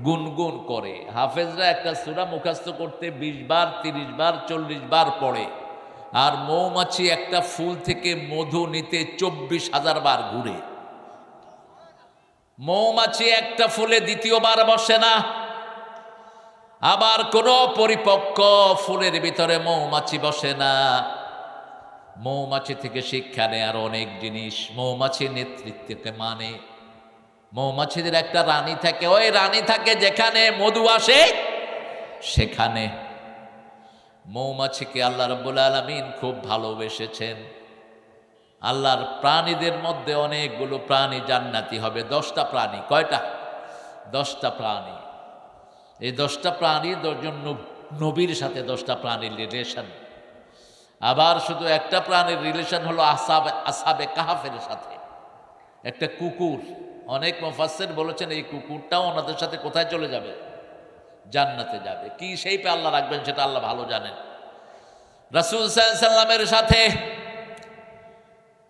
গুনগুন করে। হাফেজরা একটা সূরা মুখস্থ করতে 20 বার, 30 বার, 40 বার পড়ে, আর মৌমাছি একটা ফুল থেকে মধু নিতে 24,000 বার ঘুরে। মৌমাছি একটা ফুলে দ্বিতীয়বার বসে না। আবার কোনো পরিপক্ক ফুলের ভিতরে মৌমাছি বসে না। মৌমাছি থেকে শিক্ষা নেয়ার অনেক জিনিস। মৌমাছি নেতৃত্বকে মানে। মৌমাছিদের একটা রানী থাকে, ওই রানী থাকে যেখানে মধু আসে সেখানে। মৌমাছিকে আল্লাহ রাব্বুল আলামিন খুব ভালোবেসেছেন। আল্লাহর প্রাণীদের মধ্যে অনেকগুলো প্রাণী জান্নাতি হবে। 10টা প্রাণী। কয়টা? 10টা প্রাণী। এই 10টা প্রাণীর 10 জন নবীর সাথে 10টা প্রাণীর রিলেশন। আবার শুধু একটা প্রাণীর রিলেশন হলো আসহাবে কাহাফের সাথে। একটা কুকুর, অনেক মুফাসসির বলেছেন এই কুকুরটাও ওনাদের সাথে কোথায় চলে যাবে? জান্নাতে যাবে। কি সেইপে আল্লাহ রাখবেন সেটা আল্লাহ ভালো জানেন। রাসূল সাল্লাল্লাহু আলাইহি সাল্লামের সাথে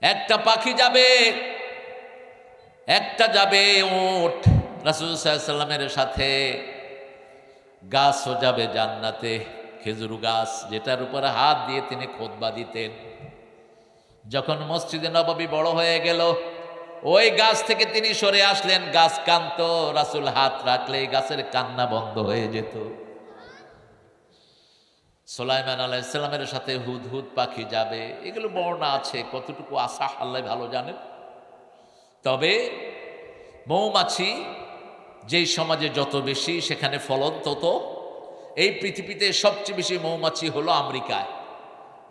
একটা পাখি যাবে, একটা যাবে উট। রাসূল সাল্লাল্লাহু আলাইহি সাল্লামের সাথে গাছও যাবে জান্নাতে, খেজুর গাছ, যেটার উপরে হাত দিয়ে তিনি খুতবা দিতেন। যখন মসজিদে নববী বড় হয়ে গেল, ওই গাছ থেকে তিনি সরে আসলেন। গাছ কাঁদত, রাসূল হাত রাখলে গাছের কান্না বন্ধ হয়ে যেত। সুলাইমান আলাইহিস সালামের সাথে হুদহুদ পাখি যাবে। এগুলো বর্ণনা আছে, কতটুকু আশা আল্লাহ ভালো জানেন। তবে মৌমাছি যেই সমাজে যত বেশি সেখানে ফলন তত। এই পৃথিবীতে সবচেয়ে বেশি মৌমাছি হলো আমেরিকায়।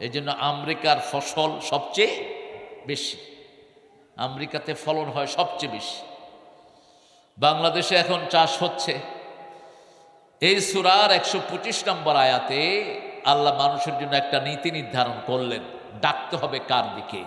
এই জন্য আমেরিকার ফসল সবচেয়ে বেশি, আমেরিকাতে ফলন হয় সবচেয়ে বেশি। বাংলাদেশে এখন চাষ হচ্ছে। এই সূরার 125 নম্বর আয়াতে আল্লাহ মানুষের জন্য একটা নীতি নির্ধারণ করলেন, ডাকতে হবে কার দিকে?